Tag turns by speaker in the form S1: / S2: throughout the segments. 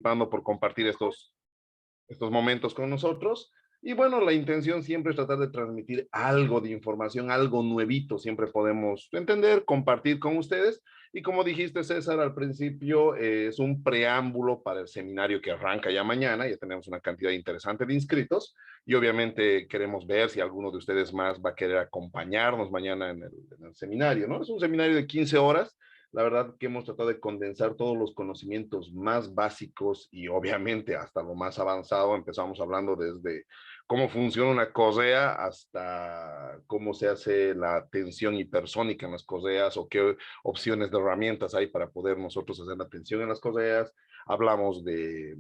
S1: por compartir estos momentos con nosotros. Y bueno, la intención siempre es tratar de transmitir algo de información, algo nuevito, siempre podemos entender, compartir con ustedes. Y como dijiste, César, al principio es un preámbulo para el seminario que arranca ya mañana, ya tenemos una cantidad interesante de inscritos y obviamente queremos ver si alguno de ustedes más va a querer acompañarnos mañana en el seminario, ¿no? Es un seminario de 15 horas. La verdad que hemos tratado de condensar todos los conocimientos más básicos y obviamente hasta lo más avanzado. Empezamos hablando desde cómo funciona una correa hasta cómo se hace la tensión hipersónica en las correas o qué opciones de herramientas hay para poder nosotros hacer la tensión en las correas. Hablamos de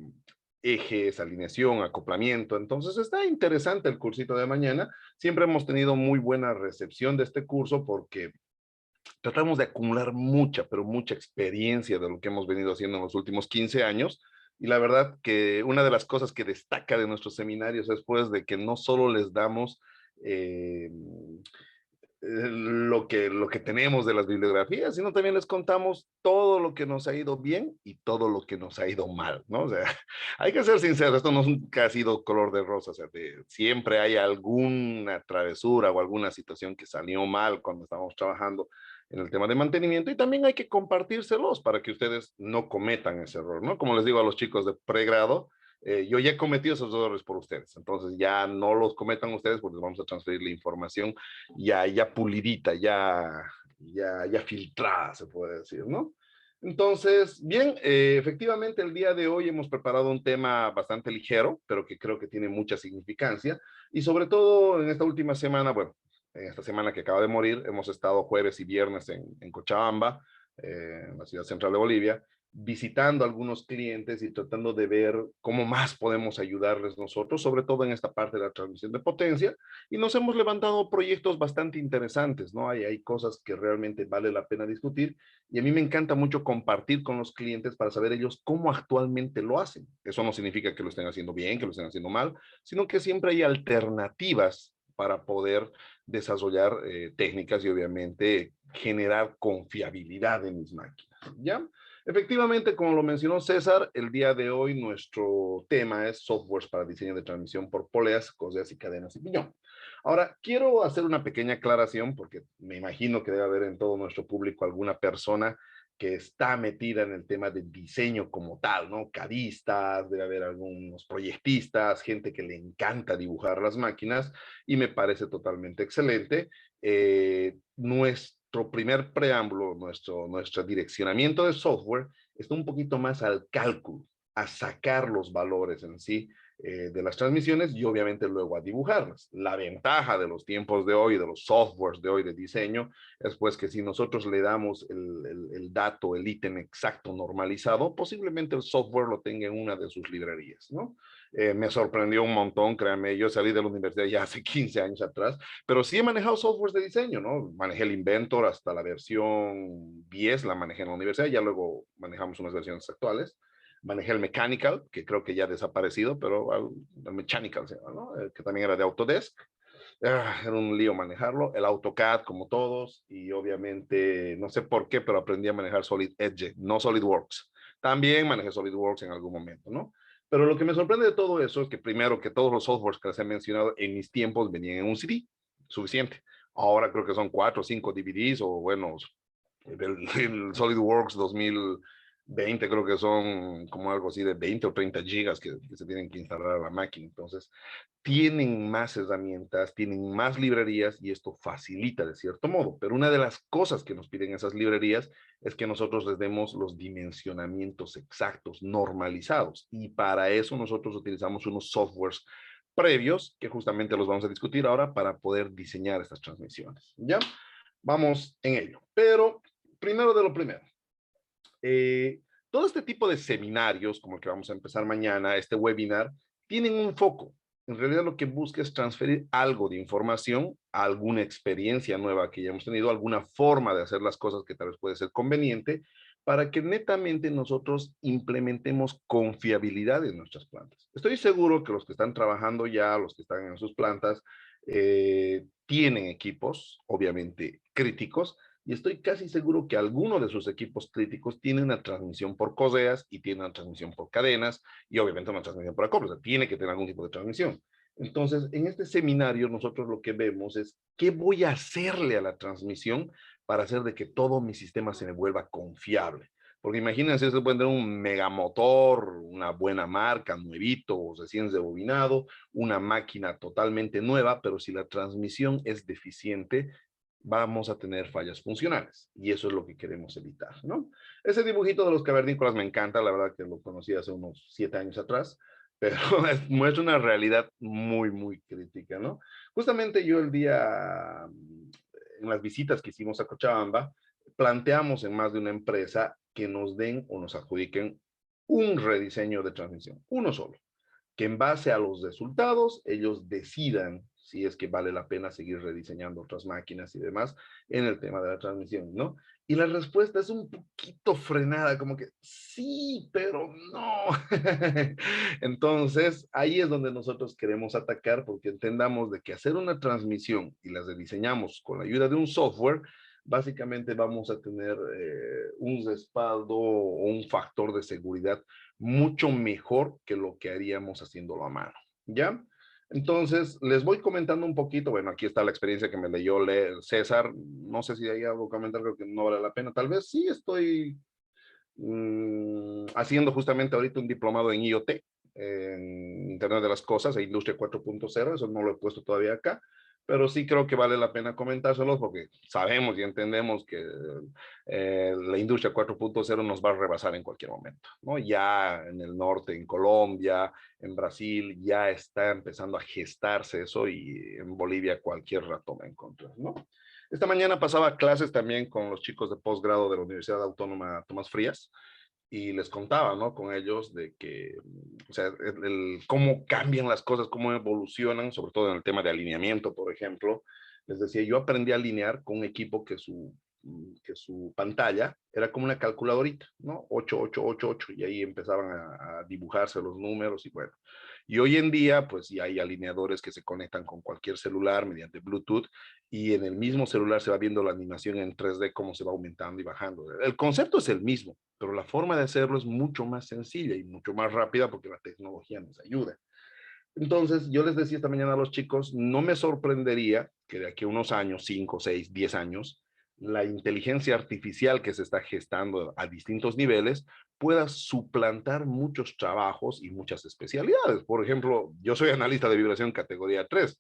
S1: ejes, alineación, acoplamiento. Entonces está interesante el cursito de mañana. Siempre hemos tenido muy buena recepción de este curso porque tratamos de acumular mucha, pero mucha experiencia de lo que hemos venido haciendo en los últimos 15 años. Y la verdad que una de las cosas que destaca de nuestros seminarios es pues de que no solo les damos lo que tenemos de las bibliografías, sino también les contamos todo lo que nos ha ido bien y todo lo que nos ha ido mal, ¿no? O sea, hay que ser sinceros, esto nunca ha sido color de rosa, o sea, siempre hay alguna travesura o alguna situación que salió mal cuando estábamos trabajando en el tema de mantenimiento y también hay que compartírselos para que ustedes no cometan ese error, ¿no? Como les digo a los chicos de pregrado, yo ya he cometido esos errores por ustedes, entonces ya no los cometan ustedes porque les vamos a transferir la información ya pulidita, ya filtrada, se puede decir, ¿no? Entonces, bien, efectivamente el día de hoy hemos preparado un tema bastante ligero, pero que creo que tiene mucha significancia, y sobre todo en esta última semana, bueno, en esta semana que acaba de morir, hemos estado jueves y viernes en Cochabamba, en la ciudad central de Bolivia, visitando a algunos clientes y tratando de ver cómo más podemos ayudarles nosotros, sobre todo en esta parte de la transmisión de potencia, y nos hemos levantado proyectos bastante interesantes, ¿no? Hay cosas que realmente vale la pena discutir y a mí me encanta mucho compartir con los clientes para saber ellos cómo actualmente lo hacen. Eso no significa que lo estén haciendo bien, que lo estén haciendo mal, sino que siempre hay alternativas para poder desarrollar técnicas y obviamente generar confiabilidad en mis máquinas, ¿ya? Efectivamente, como lo mencionó César, el día de hoy nuestro tema es softwares para diseño de transmisión por poleas, correas y cadenas y piñón. Ahora, quiero hacer una pequeña aclaración porque me imagino que debe haber en todo nuestro público alguna persona que está metida en el tema de diseño como tal, ¿no? Cadistas, debe haber algunos proyectistas, gente que le encanta dibujar las máquinas y me parece totalmente excelente. Nuestro primer preámbulo, nuestro direccionamiento de software está un poquito más al cálculo, a sacar los valores en sí de las transmisiones y obviamente luego a dibujarlas. La ventaja de los tiempos de hoy, de los softwares de hoy de diseño, es pues que si nosotros le damos el dato, el ítem exacto normalizado, posiblemente el software lo tenga en una de sus librerías, ¿no? Me sorprendió un montón, créanme, yo salí de la universidad ya hace 15 años atrás, pero sí he manejado softwares de diseño, ¿no? Manejé el Inventor hasta la versión 10, la manejé en la universidad, ya luego manejamos unas versiones actuales. Manejé el Mechanical, que creo que ya ha desaparecido, pero el Mechanical, ¿no? Que también era de Autodesk. Era un lío manejarlo. El AutoCAD, como todos, y obviamente, no sé por qué, pero aprendí a manejar Solid Edge, no SolidWorks. También manejé SolidWorks en algún momento, ¿no? Pero lo que me sorprende de todo eso es que primero que todos los softwares que les he mencionado en mis tiempos venían en un CD, suficiente. Ahora creo que son 4 o 5 DVDs o bueno, el SolidWorks 2020 creo que son como algo así de 20 o 30 gigas que se tienen que instalar a la máquina. Entonces, tienen más herramientas, tienen más librerías y esto facilita de cierto modo. Pero una de las cosas que nos piden esas librerías es que nosotros les demos los dimensionamientos exactos, normalizados. Y para eso nosotros utilizamos unos softwares previos que justamente los vamos a discutir ahora para poder diseñar estas transmisiones. ¿Ya? Vamos en ello. Pero primero de lo primero. Todo este tipo de seminarios, como el que vamos a empezar mañana, este webinar, tienen un foco. En realidad lo que busca es transferir algo de información, alguna experiencia nueva que ya hemos tenido, alguna forma de hacer las cosas que tal vez puede ser conveniente, para que netamente nosotros implementemos confiabilidad en nuestras plantas. Estoy seguro que los que están trabajando ya, los que están en sus plantas, tienen equipos, obviamente críticos, y estoy casi seguro que alguno de sus equipos críticos tiene una transmisión por correas y tiene una transmisión por cadenas y obviamente una transmisión por acople, o sea, tiene que tener algún tipo de transmisión. Entonces, en este seminario nosotros lo que vemos es qué voy a hacerle a la transmisión para hacer de que todo mi sistema se me vuelva confiable. Porque imagínense, se puede tener un megamotor, una buena marca, nuevito o recién rebobinado, una máquina totalmente nueva, pero si la transmisión es deficiente, vamos a tener fallas funcionales. Y eso es lo que queremos evitar, ¿no? Ese dibujito de los cavernícolas me encanta, la verdad que lo conocí hace unos 7 años atrás, pero muestra una realidad muy, muy crítica, ¿no? Justamente yo el día, en las visitas que hicimos a Cochabamba, planteamos en más de una empresa que nos den o nos adjudiquen un rediseño de transmisión, uno solo, que en base a los resultados ellos decidan si es que vale la pena seguir rediseñando otras máquinas y demás en el tema de la transmisión, ¿no? Y la respuesta es un poquito frenada, como que sí, pero no. Entonces, ahí es donde nosotros queremos atacar porque entendamos de que hacer una transmisión y las rediseñamos con la ayuda de un software, básicamente vamos a tener un respaldo o un factor de seguridad mucho mejor que lo que haríamos haciéndolo a mano, ¿ya? Entonces, les voy comentando un poquito, bueno, aquí está la experiencia que me leyó César, no sé si hay algo que comentar, creo que no vale la pena, tal vez sí estoy haciendo justamente ahorita un diplomado en IoT, en Internet de las Cosas e Industria 4.0, eso no lo he puesto todavía acá, pero sí creo que vale la pena comentárselos porque sabemos y entendemos que la industria 4.0 nos va a rebasar en cualquier momento, ¿no? Ya en el norte, en Colombia, en Brasil, ya está empezando a gestarse eso y en Bolivia cualquier rato va a encontrar, ¿no? Esta mañana pasaba clases también con los chicos de posgrado de la Universidad Autónoma Tomás Frías y les contaba, ¿no? Con ellos de que, o sea, cómo cambian las cosas, cómo evolucionan, sobre todo en el tema de alineamiento, por ejemplo. Les decía, yo aprendí a alinear con un equipo que su pantalla era como una calculadorita, ¿no? 8888, y ahí empezaban a dibujarse los números y bueno. Y hoy en día, pues ya hay alineadores que se conectan con cualquier celular mediante Bluetooth y en el mismo celular se va viendo la animación en 3D, cómo se va aumentando y bajando. El concepto es el mismo, pero la forma de hacerlo es mucho más sencilla y mucho más rápida porque la tecnología nos ayuda. Entonces, yo les decía esta mañana a los chicos, no me sorprendería que de aquí a unos años, 5, 6, 10 años, la inteligencia artificial que se está gestando a distintos niveles pueda suplantar muchos trabajos y muchas especialidades. Por ejemplo, yo soy analista de vibración categoría 3,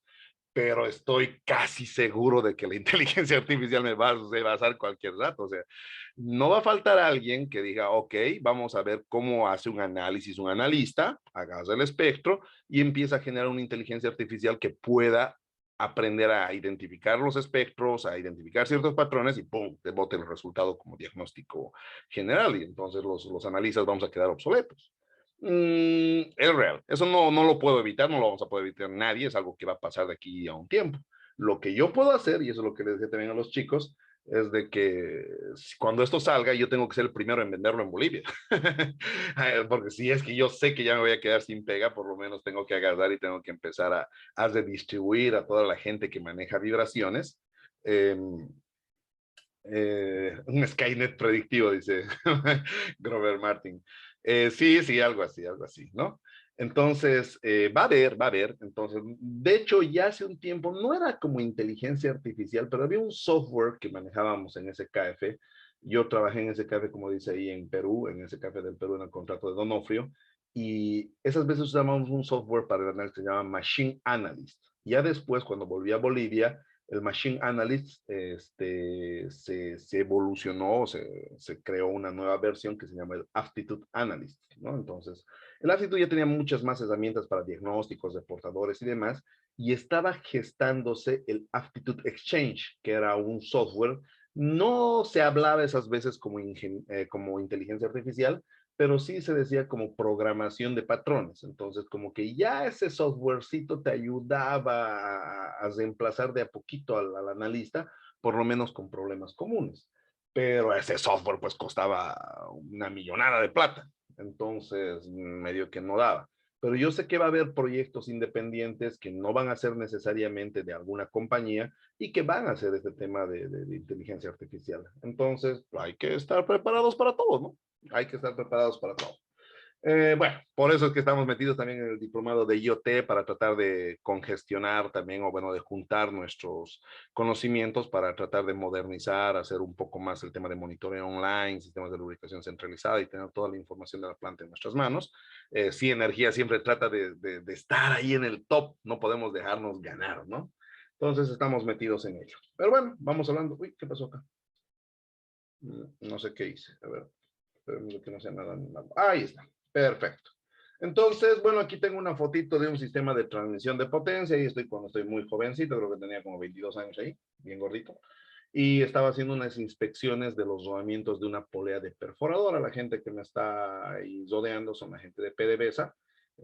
S1: pero estoy casi seguro de que la inteligencia artificial me va a rebasar cualquier rato. O sea, no va a faltar alguien que diga, ok, vamos a ver cómo hace un análisis un analista, hagas el espectro y empieza a generar una inteligencia artificial que pueda aprender a identificar los espectros, a identificar ciertos patrones y ¡pum!, te bote el resultado como diagnóstico general y entonces los analistas vamos a quedar obsoletos. Es real, eso no lo puedo evitar, no lo vamos a poder evitar nadie, es algo que va a pasar de aquí a un tiempo. Lo que yo puedo hacer, y eso es lo que les decía también a los chicos, es de que cuando esto salga, yo tengo que ser el primero en venderlo en Bolivia. Porque si es que yo sé que ya me voy a quedar sin pega, por lo menos tengo que agarrar y tengo que empezar a redistribuir a toda la gente que maneja vibraciones. Eh, un Skynet predictivo, dice Grover Martin. Sí, sí, algo así, ¿no? Entonces, va a haber, entonces, de hecho, ya hace un tiempo, no era como inteligencia artificial, pero había un software que manejábamos en SKF. Yo trabajé en SKF, como dice ahí, en Perú, en SKF del Perú, en el contrato de Donofrio, y esas veces usábamos un software para el análisis que se llama Machine Analyst. Ya después, cuando volví a Bolivia, el Machine Analyst se evolucionó, se creó una nueva versión que se llama el Aptitude Analyst, ¿no? Entonces, el Aptitude ya tenía muchas más herramientas para diagnósticos de portadores y demás, y estaba gestándose el Aptitude Exchange, que era un software, no se hablaba esas veces como inteligencia artificial, pero sí se decía como programación de patrones. Entonces, como que ya ese softwarecito te ayudaba a reemplazar de a poquito al analista, por lo menos con problemas comunes. Pero ese software pues costaba una millonada de plata. Entonces, medio que no daba. pero yo sé que va a haber proyectos independientes que no van a ser necesariamente de alguna compañía y que van a hacer este tema de inteligencia artificial. Entonces, hay que estar preparados para todo, ¿no? Hay que estar preparados para todo. Bueno, por eso es que estamos metidos también en el diplomado de IoT para tratar de congestionar también, o bueno, de juntar nuestros conocimientos para tratar de modernizar, hacer un poco más el tema de monitoreo online, sistemas de lubricación centralizada y tener toda la información de la planta en nuestras manos. Sí, energía siempre trata de estar ahí en el top, no podemos dejarnos ganar, ¿no? Entonces estamos metidos en ello. Pero bueno, vamos hablando. Uy, ¿qué pasó acá? No sé qué hice. A ver, esperemos que no sea nada. Ahí está. Perfecto. Entonces, bueno, aquí tengo una fotito de un sistema de transmisión de potencia y estoy cuando estoy muy jovencito, creo que tenía como 22 años ahí, bien gordito. Y estaba haciendo unas inspecciones de los rodamientos de una polea de perforadora. La gente que me está ahí rodeando son la gente de PDVSA.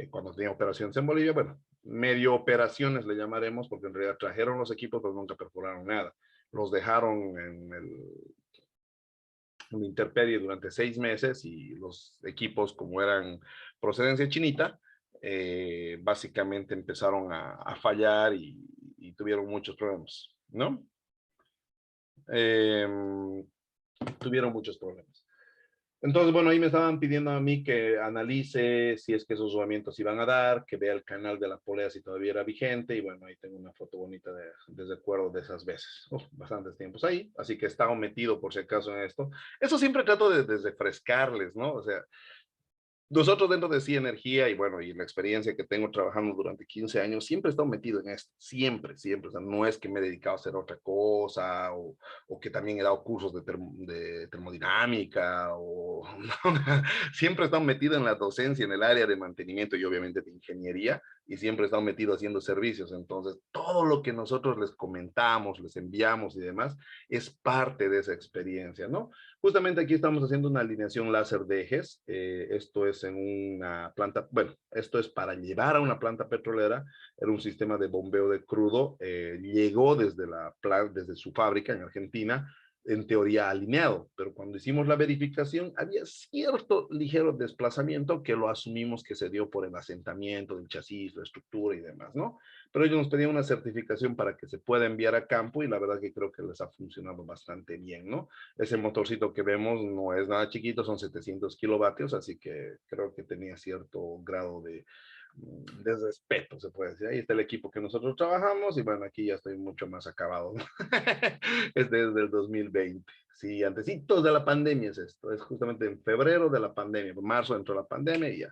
S1: Cuando tenía operaciones en Bolivia, bueno, medio operaciones le llamaremos, porque en realidad trajeron los equipos, pero nunca perforaron nada. Los dejaron en una intemperie durante 6 meses y los equipos, como eran procedencia chinita, básicamente empezaron a fallar y tuvieron muchos problemas, ¿no? Eh, Tuvieron muchos problemas. Entonces, bueno, ahí me estaban pidiendo a mí que analice si es que esos rodamientos iban a dar, que vea el canal de la polea si todavía era vigente, y bueno, ahí tengo una foto bonita de recuerdo de esas veces. Bastantes tiempos ahí, así que he estado metido por si acaso en esto. Eso siempre trato de refrescarles, ¿no? O sea, nosotros dentro de Sí Energía y bueno, y la experiencia que tengo trabajando durante 15 años, siempre he estado metido en esto, siempre, siempre. O sea, no es que me he dedicado a hacer otra cosa o que también he dado cursos de termodinámica o siempre he estado metido en la docencia, en el área de mantenimiento y obviamente de ingeniería y siempre he estado metido haciendo servicios. Entonces, todo lo que nosotros les comentamos, les enviamos y demás es parte de esa experiencia, ¿no? Justamente aquí estamos haciendo una alineación láser de ejes. Esto es en una planta, bueno, esto es para llevar a una planta petrolera. Era un sistema de bombeo de crudo. Llegó desde su fábrica en Argentina, en teoría alineado, pero cuando hicimos la verificación había cierto ligero desplazamiento que lo asumimos que se dio por el asentamiento del chasis, la estructura y demás, ¿no? Pero ellos nos pedían una certificación para que se pueda enviar a campo y la verdad que creo que les ha funcionado bastante bien, ¿no? Ese motorcito que vemos no es nada chiquito, son 700 kilovatios, así que creo que tenía cierto grado de respeto, se puede decir. Ahí está el equipo que nosotros trabajamos y bueno, aquí ya estoy mucho más acabado. Es desde el 2020. Sí, antecitos de la pandemia es esto. Es justamente en febrero de la pandemia. En marzo entró la pandemia y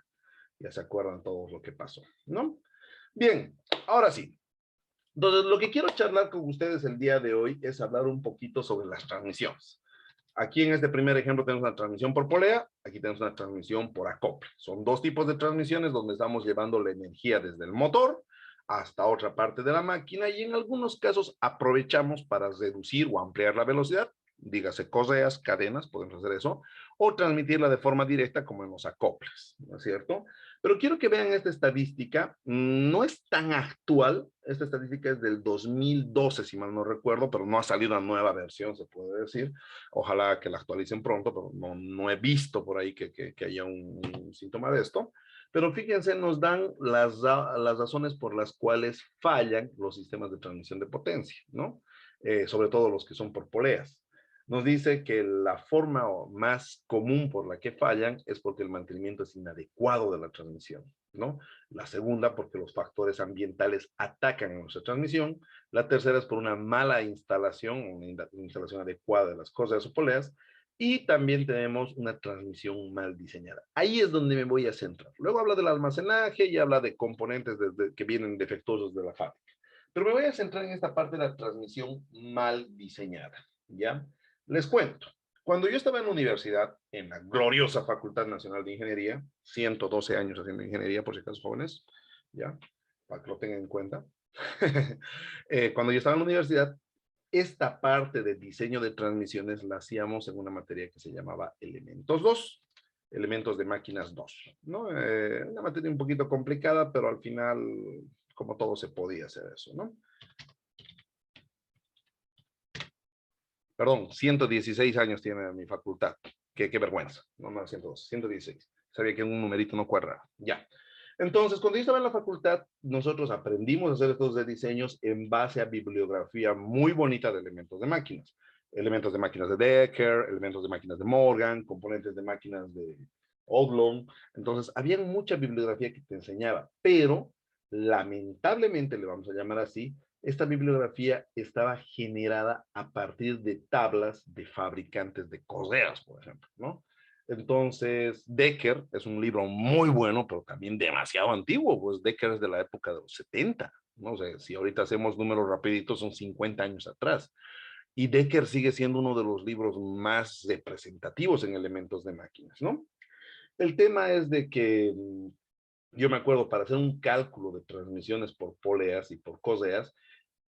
S1: ya se acuerdan todos lo que pasó, ¿no? Bien, ahora sí. Entonces, lo que quiero charlar con ustedes el día de hoy es hablar un poquito sobre las transmisiones. Aquí en este primer ejemplo tenemos una transmisión por polea, aquí tenemos una transmisión por acople. Son dos tipos de transmisiones donde estamos llevando la energía desde el motor hasta otra parte de la máquina y en algunos casos aprovechamos para reducir o ampliar la velocidad, dígase correas, cadenas, podemos hacer eso, o transmitirla de forma directa como en los acoples, ¿no es cierto? Pero quiero que vean esta estadística, no es tan actual, esta estadística es del 2012, si mal no recuerdo, pero no ha salido una nueva versión, se puede decir. Ojalá que la actualicen pronto, pero no he visto por ahí que haya un síntoma de esto. Pero fíjense, nos dan las razones por las cuales fallan los sistemas de transmisión de potencia, ¿no? Sobre todo los que son por poleas. Nos dice que la forma más común por la que fallan es porque el mantenimiento es inadecuado de la transmisión, ¿no? La segunda, porque los factores ambientales atacan a nuestra transmisión. La tercera es por una mala instalación, una instalación adecuada de las cosas o poleas. Y también tenemos una transmisión mal diseñada. Ahí es donde me voy a centrar. Luego habla del almacenaje y habla de componentes que vienen defectuosos de la fábrica. Pero me voy a centrar en esta parte de la transmisión mal diseñada, ¿ya? Les cuento. Cuando yo estaba en la universidad, en la gloriosa Facultad Nacional de Ingeniería, 112 años haciendo ingeniería, por si acaso jóvenes, ¿ya? Para que lo tengan en cuenta. Cuando yo estaba en la universidad, esta parte de diseño de transmisiones la hacíamos en una materia que se llamaba Elementos 2, Elementos de Máquinas 2, ¿no? Una materia un poquito complicada, pero al final, como todo, se podía hacer eso, ¿no? Perdón, 116 años tiene mi facultad. Qué vergüenza. No, 112, 116. Sabía que un numerito no cuadraba. Ya. Entonces, cuando yo estaba en la facultad, nosotros aprendimos a hacer estos diseños en base a bibliografía muy bonita de elementos de máquinas. Elementos de máquinas de Decker, elementos de máquinas de Morgan, componentes de máquinas de Odlum. Entonces, había mucha bibliografía que te enseñaba, pero lamentablemente, le vamos a llamar así, esta bibliografía estaba generada a partir de tablas de fabricantes de correas, por ejemplo, ¿no? Entonces, Decker es un libro muy bueno, pero también demasiado antiguo, pues Decker es de la época de los 70, ¿no? O sea, si ahorita hacemos números rapiditos, son 50 años atrás. Y Decker sigue siendo uno de los libros más representativos en elementos de máquinas, ¿no? El tema es de que yo me acuerdo para hacer un cálculo de transmisiones por poleas y por coseas,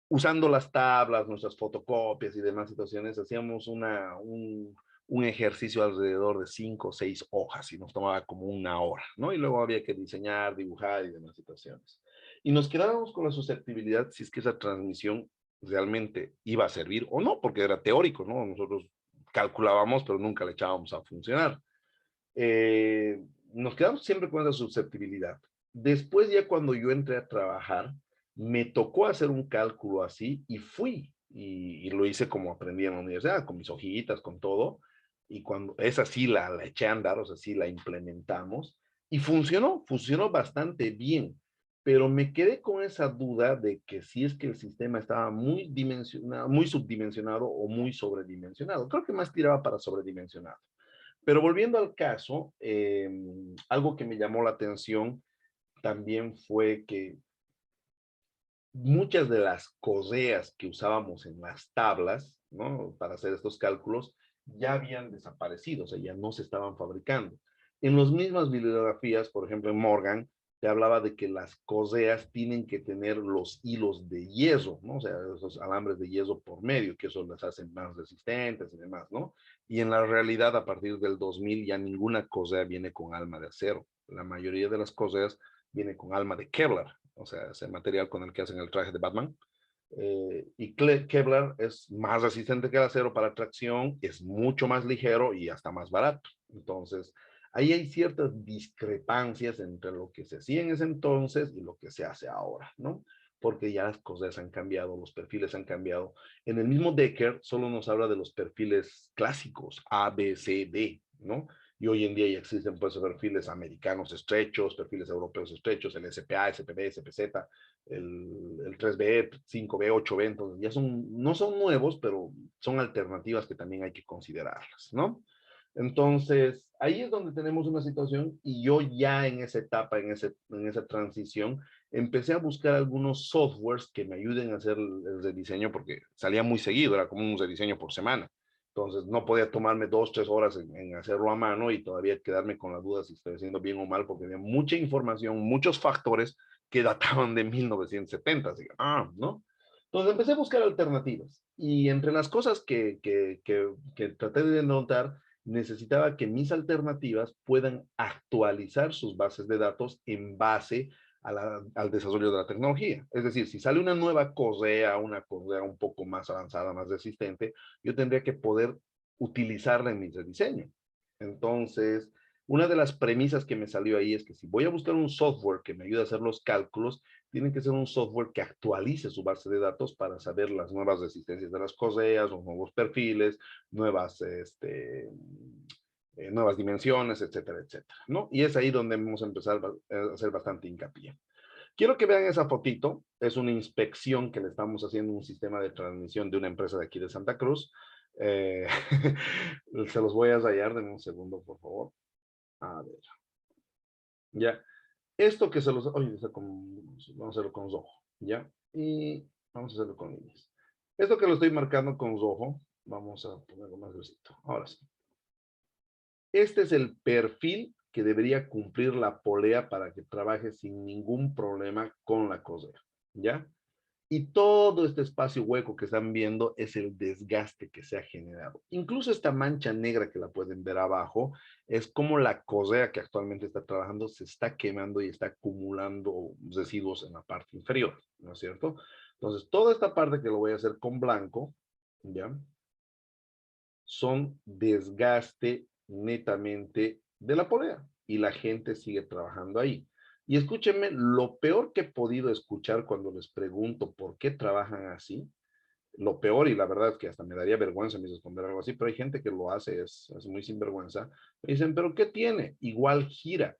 S1: usando las tablas, nuestras fotocopias y demás situaciones, hacíamos un ejercicio alrededor de 5 o 6 hojas y nos tomaba como una hora, ¿no? Y luego había que diseñar, dibujar y demás situaciones. Y nos quedábamos con la susceptibilidad si es que esa transmisión realmente iba a servir o no, porque era teórico, ¿no? Nosotros calculábamos, pero nunca le echábamos a funcionar. Nos quedamos siempre con esa susceptibilidad. Después ya cuando yo entré a trabajar, me tocó hacer un cálculo así y fui, y lo hice como aprendí en la universidad, con mis hojitas, con todo, y cuando esa sí la eché a andar, o sea, sí la implementamos, y funcionó bastante bien, pero me quedé con esa duda de que si es que el sistema estaba muy dimensionado, muy subdimensionado o muy sobredimensionado. Creo que más tiraba para sobredimensionado. Pero volviendo al caso, algo que me llamó la atención también fue que muchas de las correas que usábamos en las tablas, ¿no? Para hacer estos cálculos, ya habían desaparecido, o sea, ya no se estaban fabricando. En las mismas bibliografías, por ejemplo, en Morgan, te hablaba de que las correas tienen que tener los hilos de hierro, ¿no? O sea, esos alambres de hierro por medio, que eso las hacen más resistentes y demás, ¿no? Y en la realidad, a partir del 2000, ya ninguna correa viene con alma de acero. La mayoría de las correas viene con alma de Kevlar, o sea, ese material con el que hacen el traje de Batman. Y Kevlar es más resistente que el acero para tracción, es mucho más ligero y hasta más barato. Entonces, ahí hay ciertas discrepancias entre lo que se hacía en ese entonces y lo que se hace ahora, ¿no? Porque ya las cosas han cambiado, los perfiles han cambiado. En el mismo Decker solo nos habla de los perfiles clásicos, A, B, C, D, ¿no? Y hoy en día ya existen pues perfiles americanos estrechos, perfiles europeos estrechos, el SPA, SPB, SPZ, el 3B, 5B, 8B, entonces ya no son nuevos, pero son alternativas que también hay que considerarlas, ¿no? Entonces, ahí es donde tenemos una situación y yo ya en esa etapa, en esa transición, empecé a buscar algunos softwares que me ayuden a hacer el rediseño porque salía muy seguido, era como un rediseño por semana. Entonces, no podía tomarme 2, 3 horas en hacerlo a mano y todavía quedarme con la duda si estoy haciendo bien o mal porque había mucha información, muchos factores que databan de 1970. Así, ¿no? Entonces empecé a buscar alternativas y entre las cosas que traté de notar, necesitaba que mis alternativas puedan actualizar sus bases de datos en base al desarrollo de la tecnología. Es decir, si sale una correa un poco más avanzada, más resistente, yo tendría que poder utilizarla en mi rediseño. Entonces, una de las premisas que me salió ahí es que si voy a buscar un software que me ayude a hacer los cálculos, tiene que ser un software que actualice su base de datos para saber las nuevas resistencias de las correas, los nuevos perfiles, nuevas dimensiones, etcétera, etcétera, ¿no? Y es ahí donde vamos a empezar a hacer bastante hincapié. Quiero que vean esa fotito, es una inspección que le estamos haciendo un sistema de transmisión de una empresa de aquí de Santa Cruz. Eh, se los voy a rayar, denme un segundo, por favor. A ver, ya. Esto que se los... Oye, vamos a hacerlo con rojo, ¿ya? Y vamos a hacerlo con líneas. Esto que lo estoy marcando con rojo, vamos a ponerlo más gruesito. Ahora sí. Este es el perfil que debería cumplir la polea para que trabaje sin ningún problema con la correa, ¿ya? Y todo este espacio hueco que están viendo es el desgaste que se ha generado. Incluso esta mancha negra que la pueden ver abajo es como la correa que actualmente está trabajando se está quemando y está acumulando residuos en la parte inferior, ¿no es cierto? Entonces, toda esta parte que lo voy a hacer con blanco, ¿ya? Son desgaste netamente de la polea y la gente sigue trabajando ahí. Y escúchenme, lo peor que he podido escuchar cuando les pregunto por qué trabajan así, lo peor, y la verdad es que hasta me daría vergüenza a mí responder algo así, pero hay gente que lo hace, es muy sinvergüenza. Me dicen, ¿pero qué tiene? Igual gira.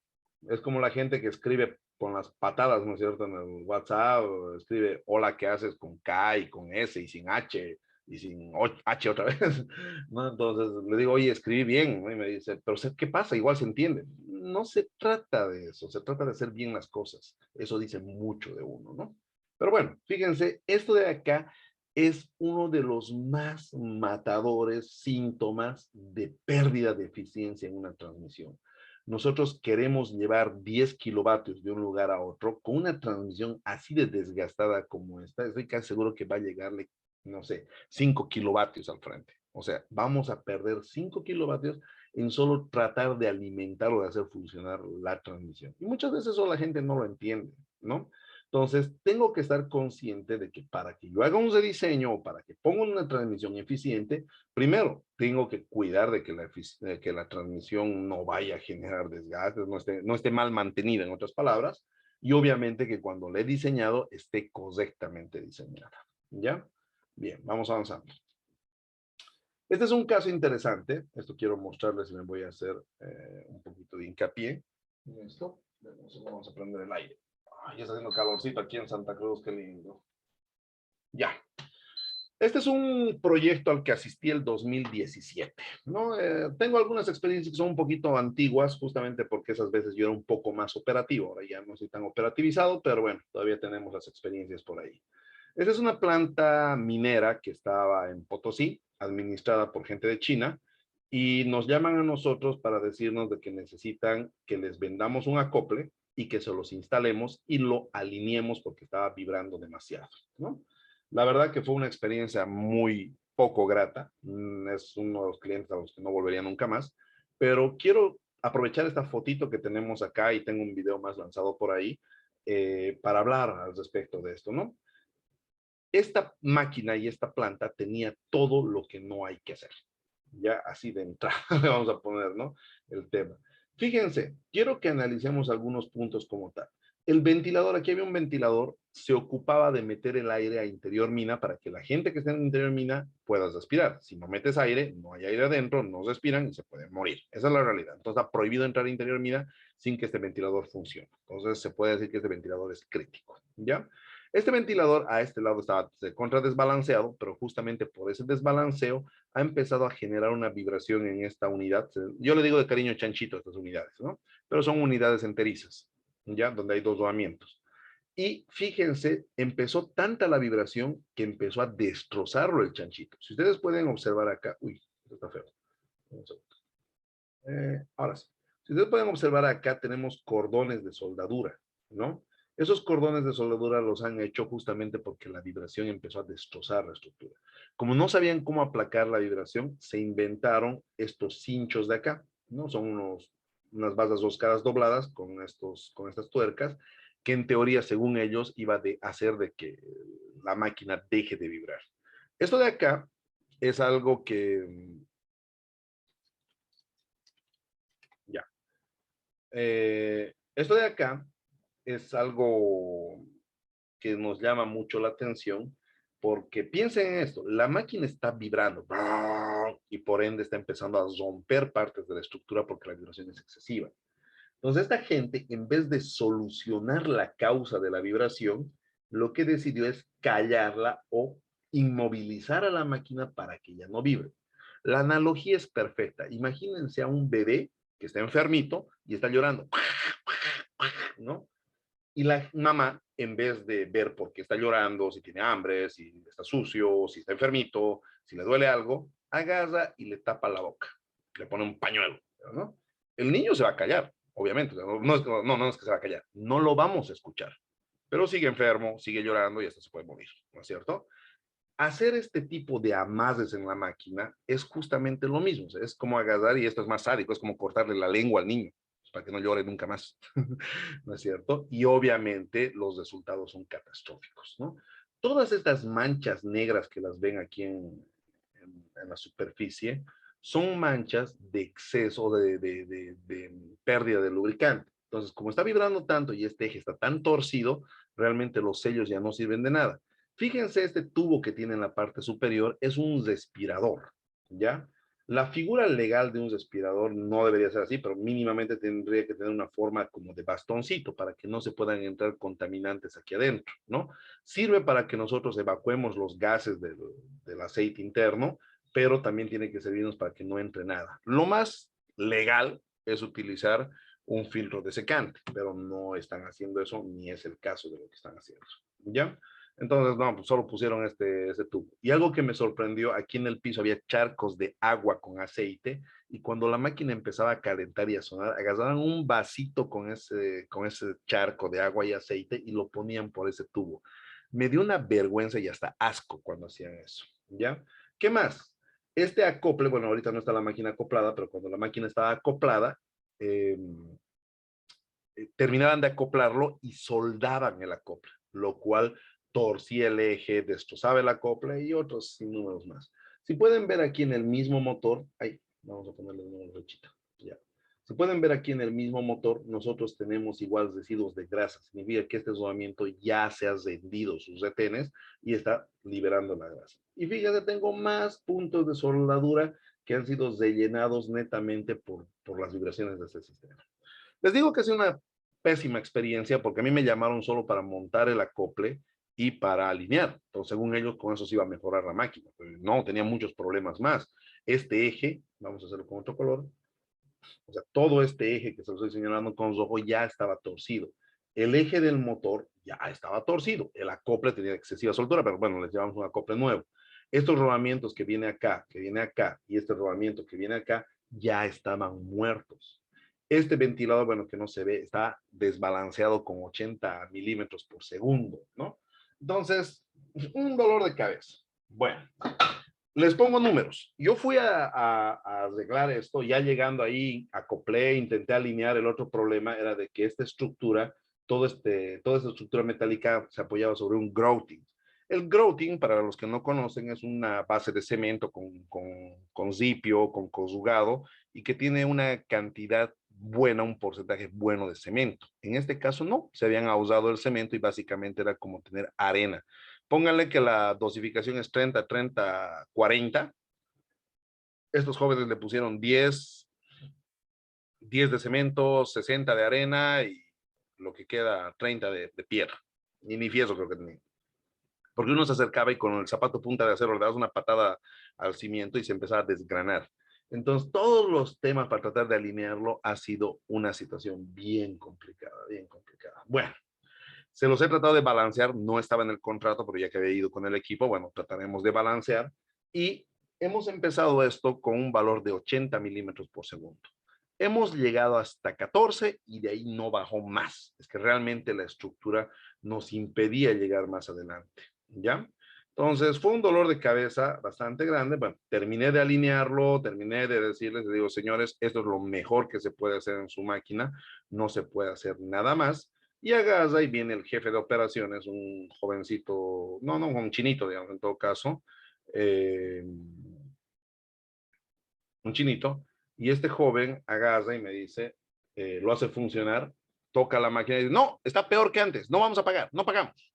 S1: Es como la gente que escribe con las patadas, ¿no es cierto? En el WhatsApp, o escribe hola, ¿qué haces? Con K y con S y sin H y sin H otra vez, ¿no? Entonces le digo, oye, escribí bien, ¿no? Y me dice, pero ¿qué pasa? Igual se entiende. No se trata de eso, se trata de hacer bien las cosas. Eso dice mucho de uno, ¿no? Pero bueno, fíjense, esto de acá es uno de los más matadores síntomas de pérdida de eficiencia en una transmisión. Nosotros queremos llevar 10 kilovatios de un lugar a otro con una transmisión así de desgastada como esta. Estoy casi seguro que va a llegarle, no sé, 5 kilovatios al frente. O sea, vamos a perder 5 kilovatios en solo tratar de alimentar o de hacer funcionar la transmisión. Y muchas veces eso la gente no lo entiende, ¿no? Entonces, tengo que estar consciente de que para que yo haga un rediseño o para que ponga una transmisión eficiente, primero, tengo que cuidar de que la transmisión no vaya a generar desgastes, no esté mal mantenida, en otras palabras, y obviamente que cuando la he diseñado esté correctamente diseñada. ¿Ya? Bien, vamos avanzando. Este es un caso interesante. Esto quiero mostrarles y me voy a hacer un poquito de hincapié en esto. Vamos a prender el aire. Ay, ya está haciendo calorcito aquí en Santa Cruz, qué lindo. Ya. Este es un proyecto al que asistí el 2017, ¿no? Tengo algunas experiencias que son un poquito antiguas, justamente porque esas veces yo era un poco más operativo. Ahora ya no soy tan operativizado, pero bueno, todavía tenemos las experiencias por ahí. Esta es una planta minera que estaba en Potosí, administrada por gente de China, y nos llaman a nosotros para decirnos de que necesitan que les vendamos un acople y que se los instalemos y lo alineemos porque estaba vibrando demasiado, ¿no? La verdad que fue una experiencia muy poco grata. Es uno de los clientes a los que no volvería nunca más, pero quiero aprovechar esta fotito que tenemos acá y tengo un video más lanzado por ahí para hablar al respecto de esto, ¿no? Esta máquina y esta planta tenía todo lo que no hay que hacer. Ya así de entrada le vamos a poner, ¿no? El tema. Fíjense, quiero que analicemos algunos puntos como tal. El ventilador, aquí había un ventilador, se ocupaba de meter el aire a interior mina para que la gente que esté en interior mina pueda respirar. Si no metes aire, no hay aire adentro, no respiran y se pueden morir. Esa es la realidad. Entonces, está prohibido entrar a interior mina sin que este ventilador funcione. Entonces, se puede decir que este ventilador es crítico, ¿ya? Este ventilador a este lado estaba contra desbalanceado, pero justamente por ese desbalanceo ha empezado a generar una vibración en esta unidad. Yo le digo de cariño chanchito a estas unidades, ¿no? Pero son unidades enterizas, ¿ya? Donde hay dos rodamientos. Y fíjense, empezó tanta la vibración que empezó a destrozarlo el chanchito. Si ustedes pueden observar acá, uy, esto está feo. Ahora sí. Si ustedes pueden observar acá, tenemos cordones de soldadura, ¿no? Esos cordones de soldadura los han hecho justamente porque la vibración empezó a destrozar la estructura. Como no sabían cómo aplacar la vibración, se inventaron estos cinchos de acá, ¿no? Son unas basas dos caras dobladas con estas tuercas, que en teoría, según ellos, iba a hacer de que la máquina deje de vibrar. Esto de acá es algo que, ya, esto de acá es algo que nos llama mucho la atención, porque piensen en esto, la máquina está vibrando y por ende está empezando a romper partes de la estructura porque la vibración es excesiva. Entonces esta gente, en vez de solucionar la causa de la vibración, lo que decidió es callarla o inmovilizar a la máquina para que ya no vibre. La analogía es perfecta. Imagínense a un bebé que está enfermito y está llorando, ¿no? Y la mamá, en vez de ver por qué está llorando, si tiene hambre, si está sucio, si está enfermito, si le duele algo, agarra y le tapa la boca, le pone un pañuelo, ¿no? El niño se va a callar, obviamente, no es que se va a callar, no lo vamos a escuchar, pero sigue enfermo, sigue llorando y hasta se puede morir, ¿no es cierto? Hacer este tipo de amarres en la máquina es justamente lo mismo, o sea, es como agarrar, y esto es más sádico, es como cortarle la lengua al niño para que no llore nunca más, ¿no es cierto? Y obviamente los resultados son catastróficos, ¿no? Todas estas manchas negras que las ven aquí en la superficie son manchas de exceso de pérdida de lubricante. Entonces, como está vibrando tanto y este eje está tan torcido, realmente los sellos ya no sirven de nada. Fíjense, este tubo que tiene en la parte superior es un respirador, ¿ya? La figura legal de un respirador no debería ser así, pero mínimamente tendría que tener una forma como de bastoncito para que no se puedan entrar contaminantes aquí adentro, ¿no? Sirve para que nosotros evacuemos los gases del aceite interno, pero también tiene que servirnos para que no entre nada. Lo más legal es utilizar un filtro de secante, pero no están haciendo eso, ni es el caso de lo que están haciendo, ¿ya? Entonces, no, pues solo pusieron este tubo. Y algo que me sorprendió, aquí en el piso había charcos de agua con aceite, y cuando la máquina empezaba a calentar y a sonar, agarraban un vasito con ese charco de agua y aceite y lo ponían por ese tubo. Me dio una vergüenza y hasta asco cuando hacían eso, ¿ya? ¿Qué más? Este acople, bueno, ahorita no está la máquina acoplada, pero cuando la máquina estaba acoplada, eh, terminaban de acoplarlo y soldaban el acople, lo cual torcía el eje, destrozaba el acople y otros números más. Si pueden ver aquí en el mismo motor, ahí, vamos a ponerle una flechita, ya. Si pueden ver aquí en el mismo motor, nosotros tenemos igual residuos de grasa. Significa que este rodamiento ya se ha rendido sus retenes y está liberando la grasa. Y fíjense, tengo más puntos de soldadura que han sido rellenados netamente por las vibraciones de este sistema. Les digo que es una pésima experiencia porque a mí me llamaron solo para montar el acople y para alinear. Entonces, según ellos, con eso se iba a mejorar la máquina. Pero no, tenía muchos problemas más. Este eje, vamos a hacerlo con otro color, o sea, todo este eje que se lo estoy señalando con rojo ya estaba torcido. El eje del motor ya estaba torcido. El acople tenía excesiva soltura, pero bueno, les llevamos un acople nuevo. Estos rodamientos que viene acá y este rodamiento que viene acá ya estaban muertos. Este ventilador, bueno, que no se ve, está desbalanceado con 80 milímetros por segundo, ¿no? Entonces, un dolor de cabeza. Bueno, les pongo números. Yo fui a arreglar esto, ya llegando ahí, acoplé, intenté alinear. El otro problema era de que esta estructura, toda esta estructura metálica se apoyaba sobre un grouting. El grouting, para los que no conocen, es una base de cemento con zipio, con conjugado, y que tiene una cantidad buena, un porcentaje bueno de cemento. En este caso no, se habían usado el cemento y básicamente era como tener arena. Pónganle que la dosificación es 30, 30, 40. Estos jóvenes le pusieron 10 de cemento, 60 de arena y lo que queda 30 de piedra. Y ni fieso creo que tenía. Porque uno se acercaba y con el zapato punta de acero le dabas una patada al cimiento y se empezaba a desgranar. Entonces, todos los temas para tratar de alinearlo ha sido una situación bien complicada, bien complicada. Bueno, se los he tratado de balancear, no estaba en el contrato, pero ya que había ido con el equipo, bueno, trataremos de balancear. Y hemos empezado esto con un valor de 80 milímetros por segundo. Hemos llegado hasta 14 y de ahí no bajó más. Es que realmente la estructura nos impedía llegar más adelante, ¿ya? Entonces fue un dolor de cabeza bastante grande. Bueno, terminé de alinearlo, terminé de decirles, les digo, señores, esto es lo mejor que se puede hacer en su máquina, no se puede hacer nada más. Y agarra y viene el jefe de operaciones, un jovencito, no, un chinito, digamos, en todo caso, eh, un chinito, y este joven agarra y me dice, lo hace funcionar, toca la máquina y dice, no, está peor que antes, no vamos a pagar, no pagamos.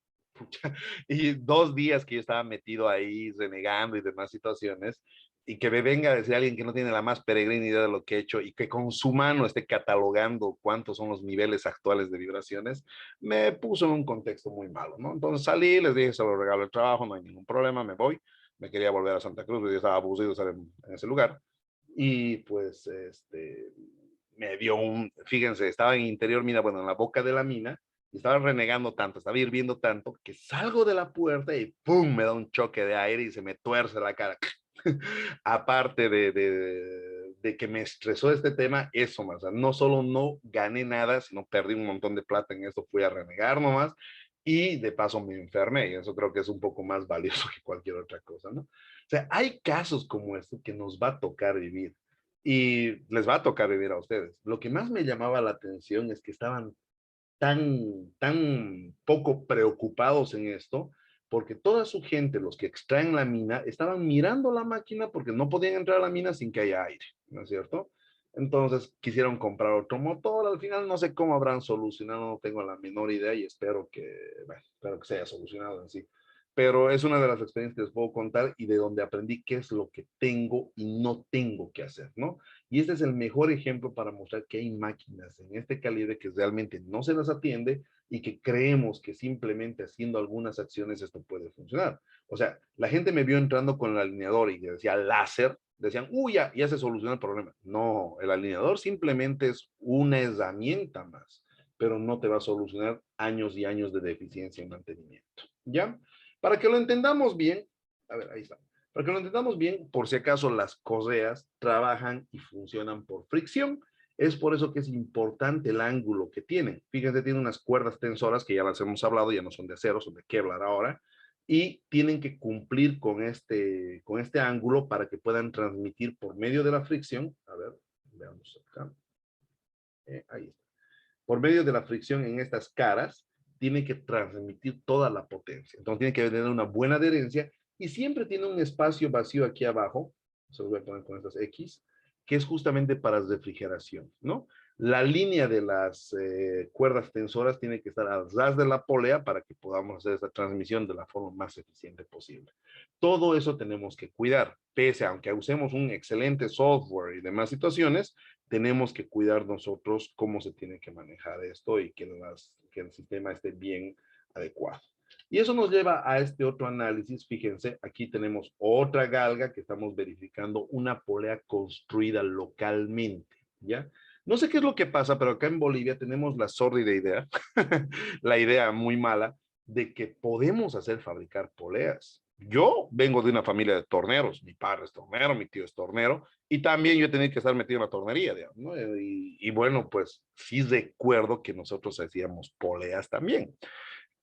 S1: Y 2 días que yo estaba metido ahí renegando y demás situaciones, y que me venga a decir alguien que no tiene la más peregrina idea de lo que he hecho y que con su mano esté catalogando cuántos son los niveles actuales de vibraciones, me puso en un contexto muy malo, ¿no? Entonces salí, les dije, se lo regalo el trabajo, no hay ningún problema, me voy. Me quería volver a Santa Cruz, yo estaba aburrido de estar en ese lugar. Y pues me dio fíjense, estaba en interior mina, bueno, en la boca de la mina, y estaba renegando tanto, estaba hirviendo tanto, que salgo de la puerta y ¡pum! Me da un choque de aire y se me tuerce la cara. Aparte de que me estresó este tema, eso más, o sea, no solo no gané nada, sino perdí un montón de plata en esto, fui a renegar nomás, y de paso me enfermé, y eso creo que es un poco más valioso que cualquier otra cosa, ¿no? O sea, hay casos como este que nos va a tocar vivir y les va a tocar vivir a ustedes. Lo que más me llamaba la atención es que estaban tan poco preocupados en esto, porque toda su gente, los que extraen la mina, estaban mirando la máquina porque no podían entrar a la mina sin que haya aire, ¿no es cierto? Entonces quisieron comprar otro motor. Al final no sé cómo habrán solucionado, no tengo la menor idea y bueno, espero que se haya solucionado en sí. Pero es una de las experiencias que les puedo contar y de donde aprendí qué es lo que tengo y no tengo que hacer, ¿no? Y este es el mejor ejemplo para mostrar que hay máquinas en este calibre que realmente no se las atiende y que creemos que simplemente haciendo algunas acciones esto puede funcionar. O sea, la gente me vio entrando con el alineador y decía láser, decían, uy, ya se solucionó el problema. No, el alineador simplemente es una herramienta más, pero no te va a solucionar años y años de deficiencia en mantenimiento. ¿Ya? Para que lo entendamos bien, a ver, ahí está. Para que lo entendamos bien, por si acaso las correas trabajan y funcionan por fricción. Es por eso que es importante el ángulo que tienen. Fíjense, tiene unas cuerdas tensoras que ya las hemos hablado, ya no son de acero, son de Kevlar ahora, y tienen que cumplir con este ángulo para que puedan transmitir por medio de la fricción. A ver, veamos acá. Ahí está. Por medio de la fricción en estas caras, tiene que transmitir toda la potencia. Entonces tiene que tener una buena adherencia y siempre tiene un espacio vacío aquí abajo, se lo voy a poner con estas X, que es justamente para refrigeración, ¿no? La línea de las cuerdas tensoras tiene que estar a ras de la polea para que podamos hacer esta transmisión de la forma más eficiente posible. Todo eso tenemos que cuidar, pese a aunque usemos un excelente software y demás situaciones, tenemos que cuidar nosotros cómo se tiene que manejar esto y que el sistema esté bien adecuado. Y eso nos lleva a este otro análisis. Fíjense, aquí tenemos otra galga que estamos verificando una polea construida localmente, ¿ya? No sé qué es lo que pasa, pero acá en Bolivia tenemos la sórdida idea, la idea muy mala, de que podemos hacer fabricar poleas. Yo vengo de una familia de torneros, mi padre es tornero, mi tío es tornero, y también yo tenía que estar metido en la tornería, digamos, ¿no? Y bueno, pues sí recuerdo que nosotros hacíamos poleas también.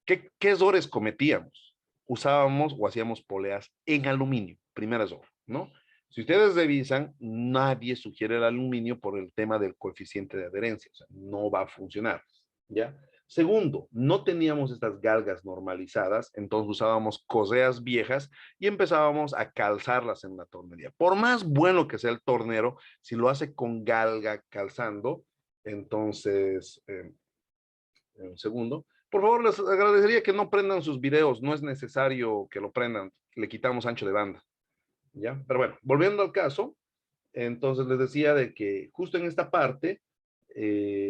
S1: ¿Qué errores cometíamos? Usábamos o hacíamos poleas en aluminio, primer error, ¿no? Si ustedes revisan, nadie sugiere el aluminio por el tema del coeficiente de adherencia, o sea, no va a funcionar, ¿ya? Segundo, no teníamos estas galgas normalizadas, entonces usábamos correas viejas y empezábamos a calzarlas en la tornería. Por más bueno que sea el tornero, si lo hace con galga calzando, entonces, un segundo, por favor, les agradecería que no prendan sus videos, no es necesario que lo prendan, le quitamos ancho de banda, ¿ya? Pero bueno, volviendo al caso, entonces les decía de que justo en esta parte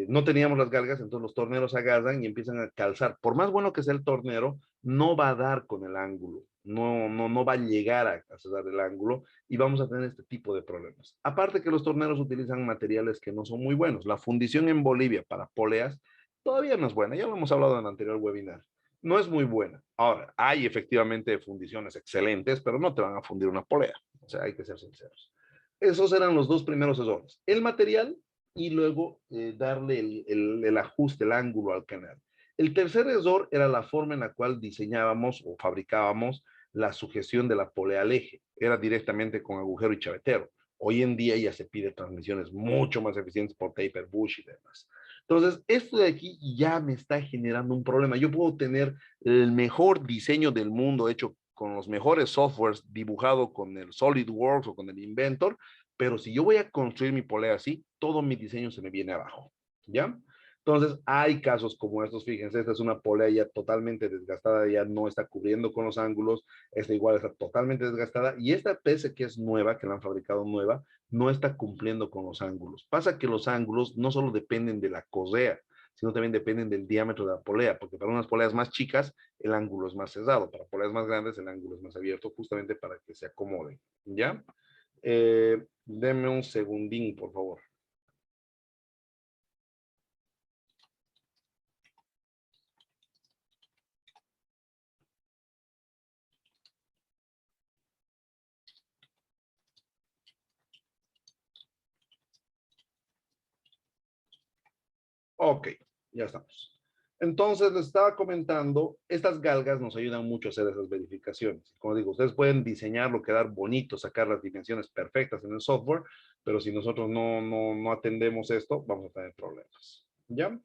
S1: no teníamos las galgas, entonces los torneros agarran y empiezan a calzar. Por más bueno que sea el tornero, no va a dar con el ángulo, no va a llegar a cesar el ángulo y vamos a tener este tipo de problemas. Aparte que los torneros utilizan materiales que no son muy buenos. La fundición en Bolivia para poleas todavía no es buena, ya lo hemos hablado en el anterior webinar. No es muy buena. Ahora, hay efectivamente fundiciones excelentes, pero no te van a fundir una polea. O sea, hay que ser sinceros. Esos eran los dos primeros errores. El material y luego darle el ajuste, el ángulo al canal. El tercer error era la forma en la cual diseñábamos o fabricábamos la sujeción de la polea al eje. Era directamente con agujero y chavetero. Hoy en día ya se pide transmisiones mucho más eficientes por taper bush y demás. Entonces, esto de aquí ya me está generando un problema. Yo puedo tener el mejor diseño del mundo hecho con los mejores softwares, dibujado con el SolidWorks o con el Inventor, pero si yo voy a construir mi polea así, todo mi diseño se me viene abajo, ¿ya? Entonces, hay casos como estos, fíjense, esta es una polea ya totalmente desgastada, ya no está cubriendo con los ángulos, esta igual está totalmente desgastada, y esta pese que es nueva, que la han fabricado nueva, no está cumpliendo con los ángulos. Pasa que los ángulos no solo dependen de la correa, sino también dependen del diámetro de la polea, porque para unas poleas más chicas el ángulo es más cerrado, para poleas más grandes el ángulo es más abierto, justamente para que se acomoden, ¿ya? Deme un segundín, por favor. Ok, ya estamos. Entonces, les estaba comentando, estas galgas nos ayudan mucho a hacer esas verificaciones. Como digo, ustedes pueden diseñarlo, quedar bonito, sacar las dimensiones perfectas en el software, pero si nosotros no atendemos esto, vamos a tener problemas. ¿Ya?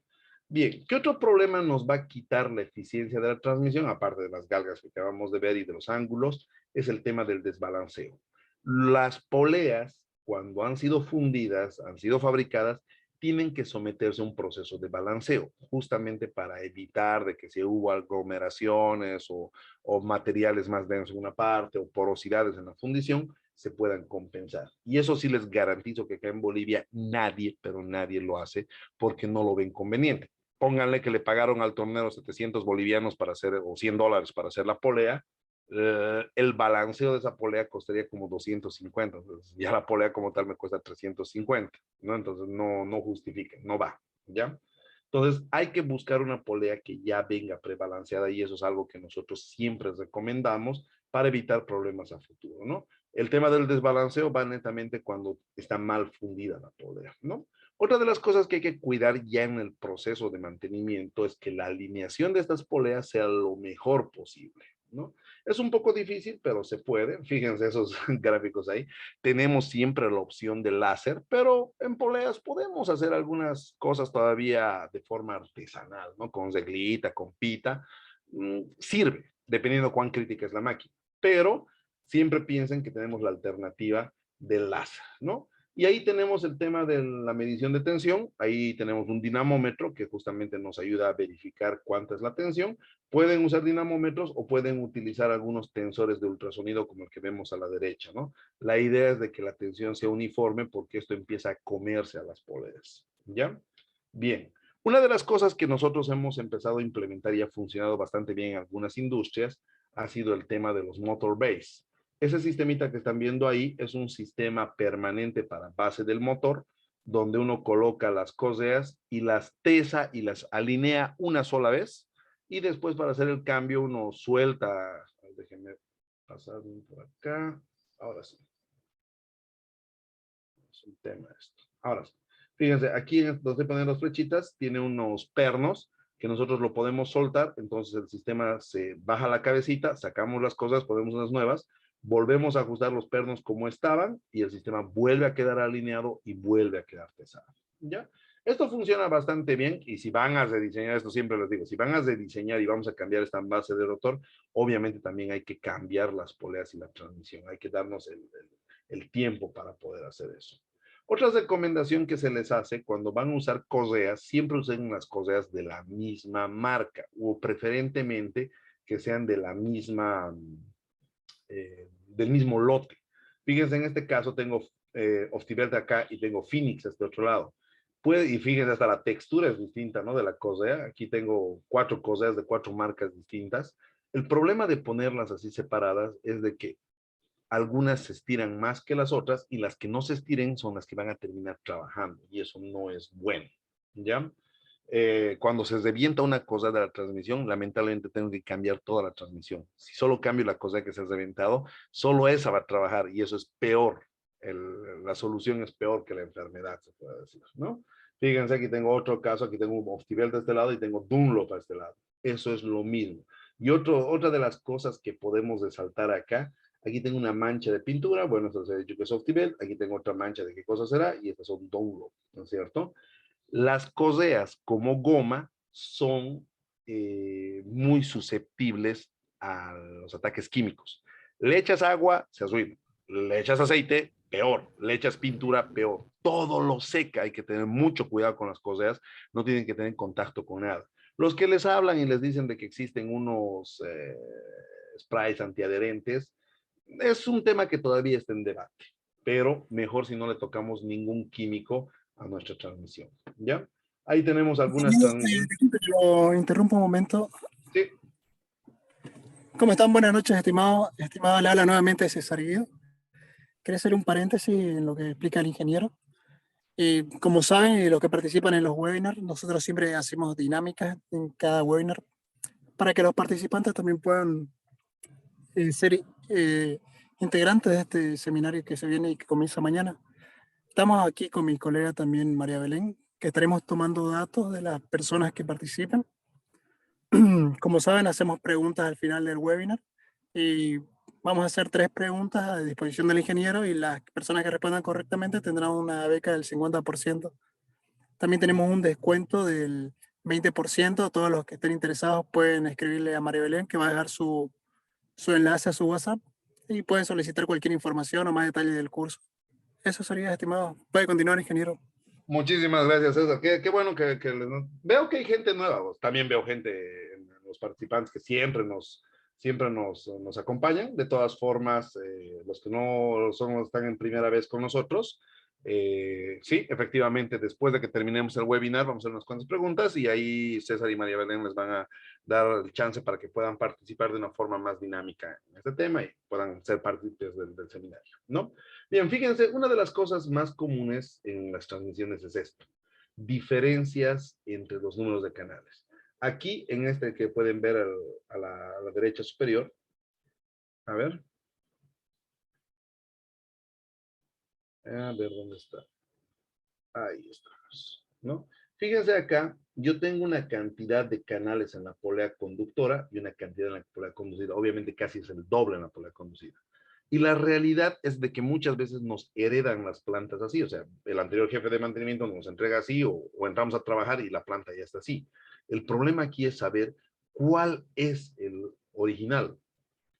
S1: Bien, ¿qué otro problema nos va a quitar la eficiencia de la transmisión, aparte de las galgas que acabamos de ver y de los ángulos? Es el tema del desbalanceo. Las poleas cuando han sido fundidas, han sido fabricadas, tienen que someterse a un proceso de balanceo, justamente para evitar de que si hubo aglomeraciones o materiales más densos en una parte o porosidades en la fundición, se puedan compensar. Y eso sí les garantizo que acá en Bolivia nadie, pero nadie lo hace porque no lo ven conveniente. Pónganle que le pagaron al tornero 700 bolivianos para hacer, o $100 para hacer la polea, el balanceo de esa polea costaría como 250, entonces ya la polea como tal me cuesta 350, ¿no? Entonces no justifica, no va, ¿ya? Entonces hay que buscar una polea que ya venga prebalanceada y eso es algo que nosotros siempre recomendamos para evitar problemas a futuro, ¿no? El tema del desbalanceo va netamente cuando está mal fundida la polea, ¿no? Otra de las cosas que hay que cuidar ya en el proceso de mantenimiento es que la alineación de estas poleas sea lo mejor posible, ¿no? Es un poco difícil, pero se puede. Fíjense esos gráficos ahí. Tenemos siempre la opción del láser, pero en poleas podemos hacer algunas cosas todavía de forma artesanal, ¿no? Con reglita, con pita. Sirve, dependiendo cuán crítica es la máquina. Pero siempre piensen que tenemos la alternativa del láser, ¿no? Y ahí tenemos el tema de la medición de tensión. Ahí tenemos un dinamómetro que justamente nos ayuda a verificar cuánta es la tensión. Pueden usar dinamómetros o pueden utilizar algunos tensores de ultrasonido como el que vemos a la derecha, ¿no? La idea es de que la tensión sea uniforme porque esto empieza a comerse a las poleas, ¿ya? Bien. Una de las cosas que nosotros hemos empezado a implementar y ha funcionado bastante bien en algunas industrias ha sido el tema de los motor base. Ese sistemita que están viendo ahí es un sistema permanente para base del motor, donde uno coloca las correas y las tesa y las alinea una sola vez, y después para hacer el cambio uno suelta, déjenme pasar por acá, ahora sí, es un tema esto, ahora sí. Fíjense, aquí donde ponen las flechitas, tiene unos pernos que nosotros lo podemos soltar, entonces el sistema se baja la cabecita, sacamos las cosas, ponemos unas nuevas, volvemos a ajustar los pernos como estaban y el sistema vuelve a quedar alineado y vuelve a quedar pesado, ¿ya? Esto funciona bastante bien y si van a rediseñar, esto siempre les digo, si van a rediseñar y vamos a cambiar esta base de rotor, obviamente también hay que cambiar las poleas y la transmisión, hay que darnos el tiempo para poder hacer eso. Otra recomendación que se les hace cuando van a usar correas, siempre usen las correas de la misma marca o preferentemente que sean de la misma, del mismo lote. Fíjense, en este caso tengo Optibelt acá y tengo Phoenix a este otro lado. Y fíjense, hasta la textura es distinta, ¿no? De la correa. Aquí tengo 4 correas de 4 marcas distintas. El problema de ponerlas así separadas es de que algunas se estiran más que las otras y las que no se estiren son las que van a terminar trabajando y eso no es bueno, ¿ya? Cuando se revienta una cosa de la transmisión, lamentablemente tengo que cambiar toda la transmisión. Si solo cambio la cosa que se ha reventado, solo esa va a trabajar y eso es peor. La solución es peor que la enfermedad, se puede decir, ¿no? Fíjense, aquí tengo otro caso, aquí tengo un Optibelt de este lado y tengo Dunlop a este lado. Eso es lo mismo. Y otra de las cosas que podemos resaltar acá, aquí tengo una mancha de pintura, bueno, eso se ha dicho que es Optibelt, aquí tengo otra mancha de qué cosa será, y estas son Dunlop, ¿no es cierto? Las correas como goma son muy susceptibles a los ataques químicos. Le echas agua, se arruina. Le echas aceite, peor. Le echas pintura, peor. Todo lo seca. Hay que tener mucho cuidado con las correas. No tienen que tener contacto con nada. Los que les hablan y les dicen de que existen unos sprays antiadherentes, es un tema que todavía está en debate, pero mejor si no le tocamos ningún químico a nuestra transmisión, ¿ya? Ahí tenemos algunas transmisiones.
S2: Disculpe, lo interrumpo un momento.
S1: Sí,
S2: ¿Cómo están? Buenas noches, estimado. Estimado, le habla nuevamente César Guido. Quería hacer un paréntesis en lo que explica el ingeniero. Como saben, los que participan en los webinars, nosotros siempre hacemos dinámicas en cada webinar para que los participantes también puedan ser integrantes de este seminario que se viene y que comienza mañana. Estamos aquí con mi colega también, María Belén, que estaremos tomando datos de las personas que participan. Como saben, hacemos preguntas al final del webinar y vamos a hacer 3 preguntas a disposición del ingeniero y las personas que respondan correctamente tendrán una beca del 50%. También tenemos un descuento del 20%. Todos los que estén interesados pueden escribirle a María Belén, que va a dejar su enlace a su WhatsApp y pueden solicitar cualquier información o más detalles del curso. Eso sería, estimado. Puede continuar, ingeniero.
S1: Muchísimas gracias, César. Qué bueno veo que hay gente nueva. También veo gente en los participantes que siempre nos acompañan. De todas formas, los que no están en primera vez con nosotros, sí, efectivamente, después de que terminemos el webinar, vamos a hacer unas cuantas preguntas y ahí César y María Belén les van a dar el chance para que puedan participar de una forma más dinámica en este tema y puedan ser partícipes del seminario, ¿no? Bien, fíjense, una de las cosas más comunes en las transmisiones es esto: diferencias entre los números de canales. Aquí, en este que pueden ver a la derecha superior, a ver dónde está. Ahí estamos, ¿no? Fíjense acá, yo tengo una cantidad de canales en la polea conductora y una cantidad en la polea conducida. Obviamente casi es el doble en la polea conducida. Y la realidad es de que muchas veces nos heredan las plantas así. O sea, el anterior jefe de mantenimiento nos entrega así o entramos a trabajar y la planta ya está así. El problema aquí es saber cuál es el original,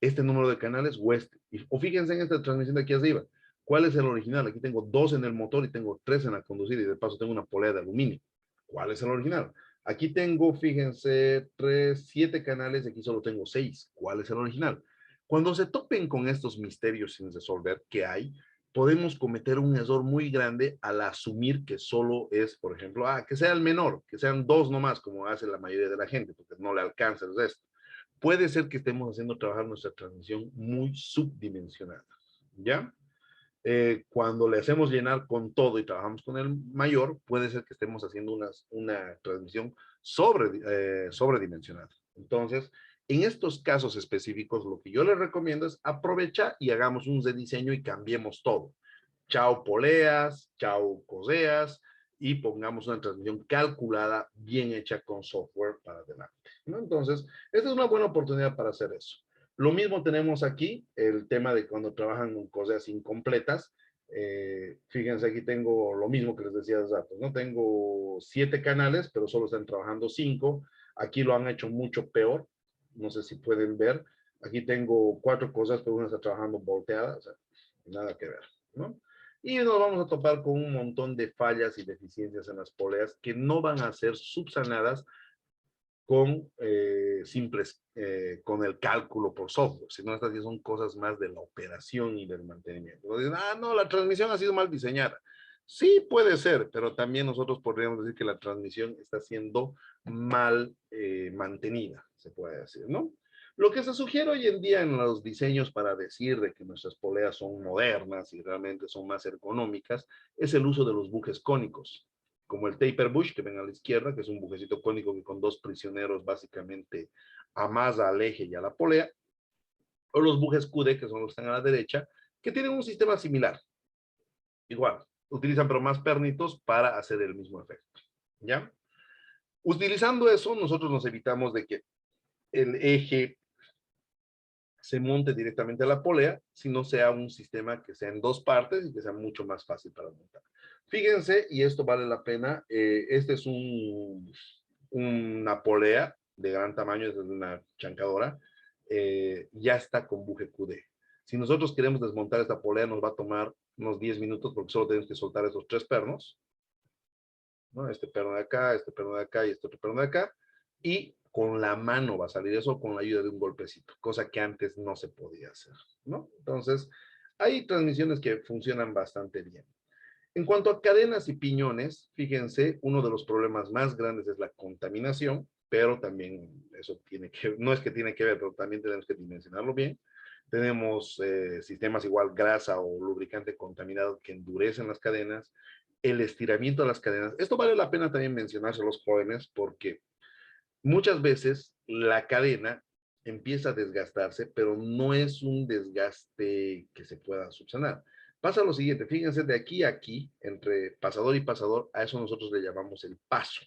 S1: este número de canales o este. O fíjense en esta transmisión de aquí arriba. ¿Cuál es el original? Aquí tengo 2 en el motor y tengo 3 en la conducida y de paso tengo una polea de aluminio. ¿Cuál es el original? Aquí tengo, fíjense, 7 canales y aquí solo tengo 6. ¿Cuál es el original? Cuando se topen con estos misterios sin resolver que hay, podemos cometer un error muy grande al asumir que solo es, por ejemplo, que sea el menor, que sean 2 nomás, como hace la mayoría de la gente, porque no le alcanza el resto. Puede ser que estemos haciendo trabajar nuestra transmisión muy subdimensionada, ¿ya? Cuando le hacemos llenar con todo y trabajamos con el mayor, puede ser que estemos haciendo una transmisión sobredimensionada. Entonces, en estos casos específicos, lo que yo les recomiendo es aprovechar y hagamos un rediseño y cambiemos todo. Chao poleas, chao coseas, y pongamos una transmisión calculada, bien hecha con software para adelante, ¿no? Entonces, esta es una buena oportunidad para hacer eso. Lo mismo tenemos aquí, el tema de cuando trabajan con cosas incompletas. Fíjense, aquí tengo lo mismo que les decía hace rato, ¿no? Tengo 7 canales, pero solo están trabajando 5. Aquí lo han hecho mucho peor. No sé si pueden ver. Aquí tengo 4 cosas, pero una está trabajando volteada, o sea, nada que ver, ¿no? Y nos vamos a topar con un montón de fallas y deficiencias en las poleas que no van a ser subsanadas con con el cálculo por software, sino estas ya son cosas más de la operación y del mantenimiento. Nos dicen, no, la transmisión ha sido mal diseñada. Sí, puede ser, pero también nosotros podríamos decir que la transmisión está siendo mal mantenida, se puede decir, ¿no? Lo que se sugiere hoy en día en los diseños para decir de que nuestras poleas son modernas y realmente son más ergonómicas es el uso de los bujes cónicos, como el taper bush que ven a la izquierda, que es un bujecito cónico que con 2 prisioneros básicamente amasa al eje y a la polea, o los bujes QD, que son los que están a la derecha, que tienen un sistema similar. Igual, utilizan pero más pernitos para hacer el mismo efecto, ¿ya? Utilizando eso, nosotros nos evitamos de que el eje se monte directamente a la polea, sino sea un sistema que sea en 2 partes y que sea mucho más fácil para montar. Fíjense, y esto vale la pena, este es una polea de gran tamaño, es una chancadora, ya está con buje QD. Si nosotros queremos desmontar esta polea, nos va a tomar unos 10 minutos porque solo tenemos que soltar esos 3 pernos, ¿no? Este perno de acá, este perno de acá y este otro perno de acá, y con la mano va a salir eso con la ayuda de un golpecito, cosa que antes no se podía hacer, ¿no? Entonces, hay transmisiones que funcionan bastante bien. En cuanto a cadenas y piñones, fíjense, uno de los problemas más grandes es la contaminación, pero también eso no es que tiene que ver, pero también tenemos que dimensionarlo bien. Tenemos sistemas igual grasa o lubricante contaminado que endurecen las cadenas, el estiramiento de las cadenas. Esto vale la pena también mencionarse a los jóvenes porque muchas veces la cadena empieza a desgastarse, pero no es un desgaste que se pueda subsanar. Pasa lo siguiente, fíjense, de aquí a aquí, entre pasador y pasador, a eso nosotros le llamamos el paso.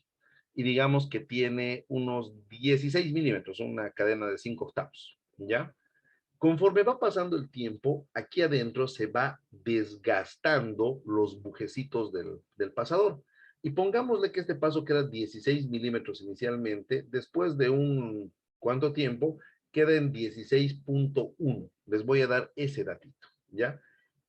S1: Y digamos que tiene unos 16 milímetros, una cadena de 5 octavos, ¿ya? Conforme va pasando el tiempo, aquí adentro se va desgastando los bujecitos del pasador. Y pongámosle que este paso queda 16 milímetros inicialmente, después de ¿cuánto tiempo? Queda en 16.1. Les voy a dar ese datito, ¿ya?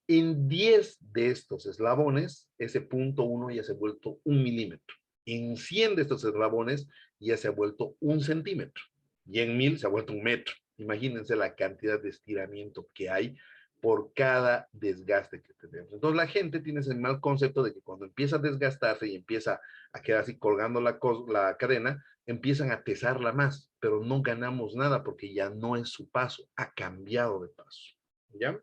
S1: En 10 de estos eslabones, ese punto 1 ya se ha vuelto 1 milímetro. En 100 de estos eslabones ya se ha vuelto 1 centímetro. Y en 1000 se ha vuelto 1 metro. Imagínense la cantidad de estiramiento que hay por cada desgaste que tenemos. Entonces la gente tiene ese mal concepto de que cuando empieza a desgastarse y empieza a quedar así colgando la cadena, empiezan a pesarla más, pero no ganamos nada porque ya no es su paso, ha cambiado de paso. ¿Ya?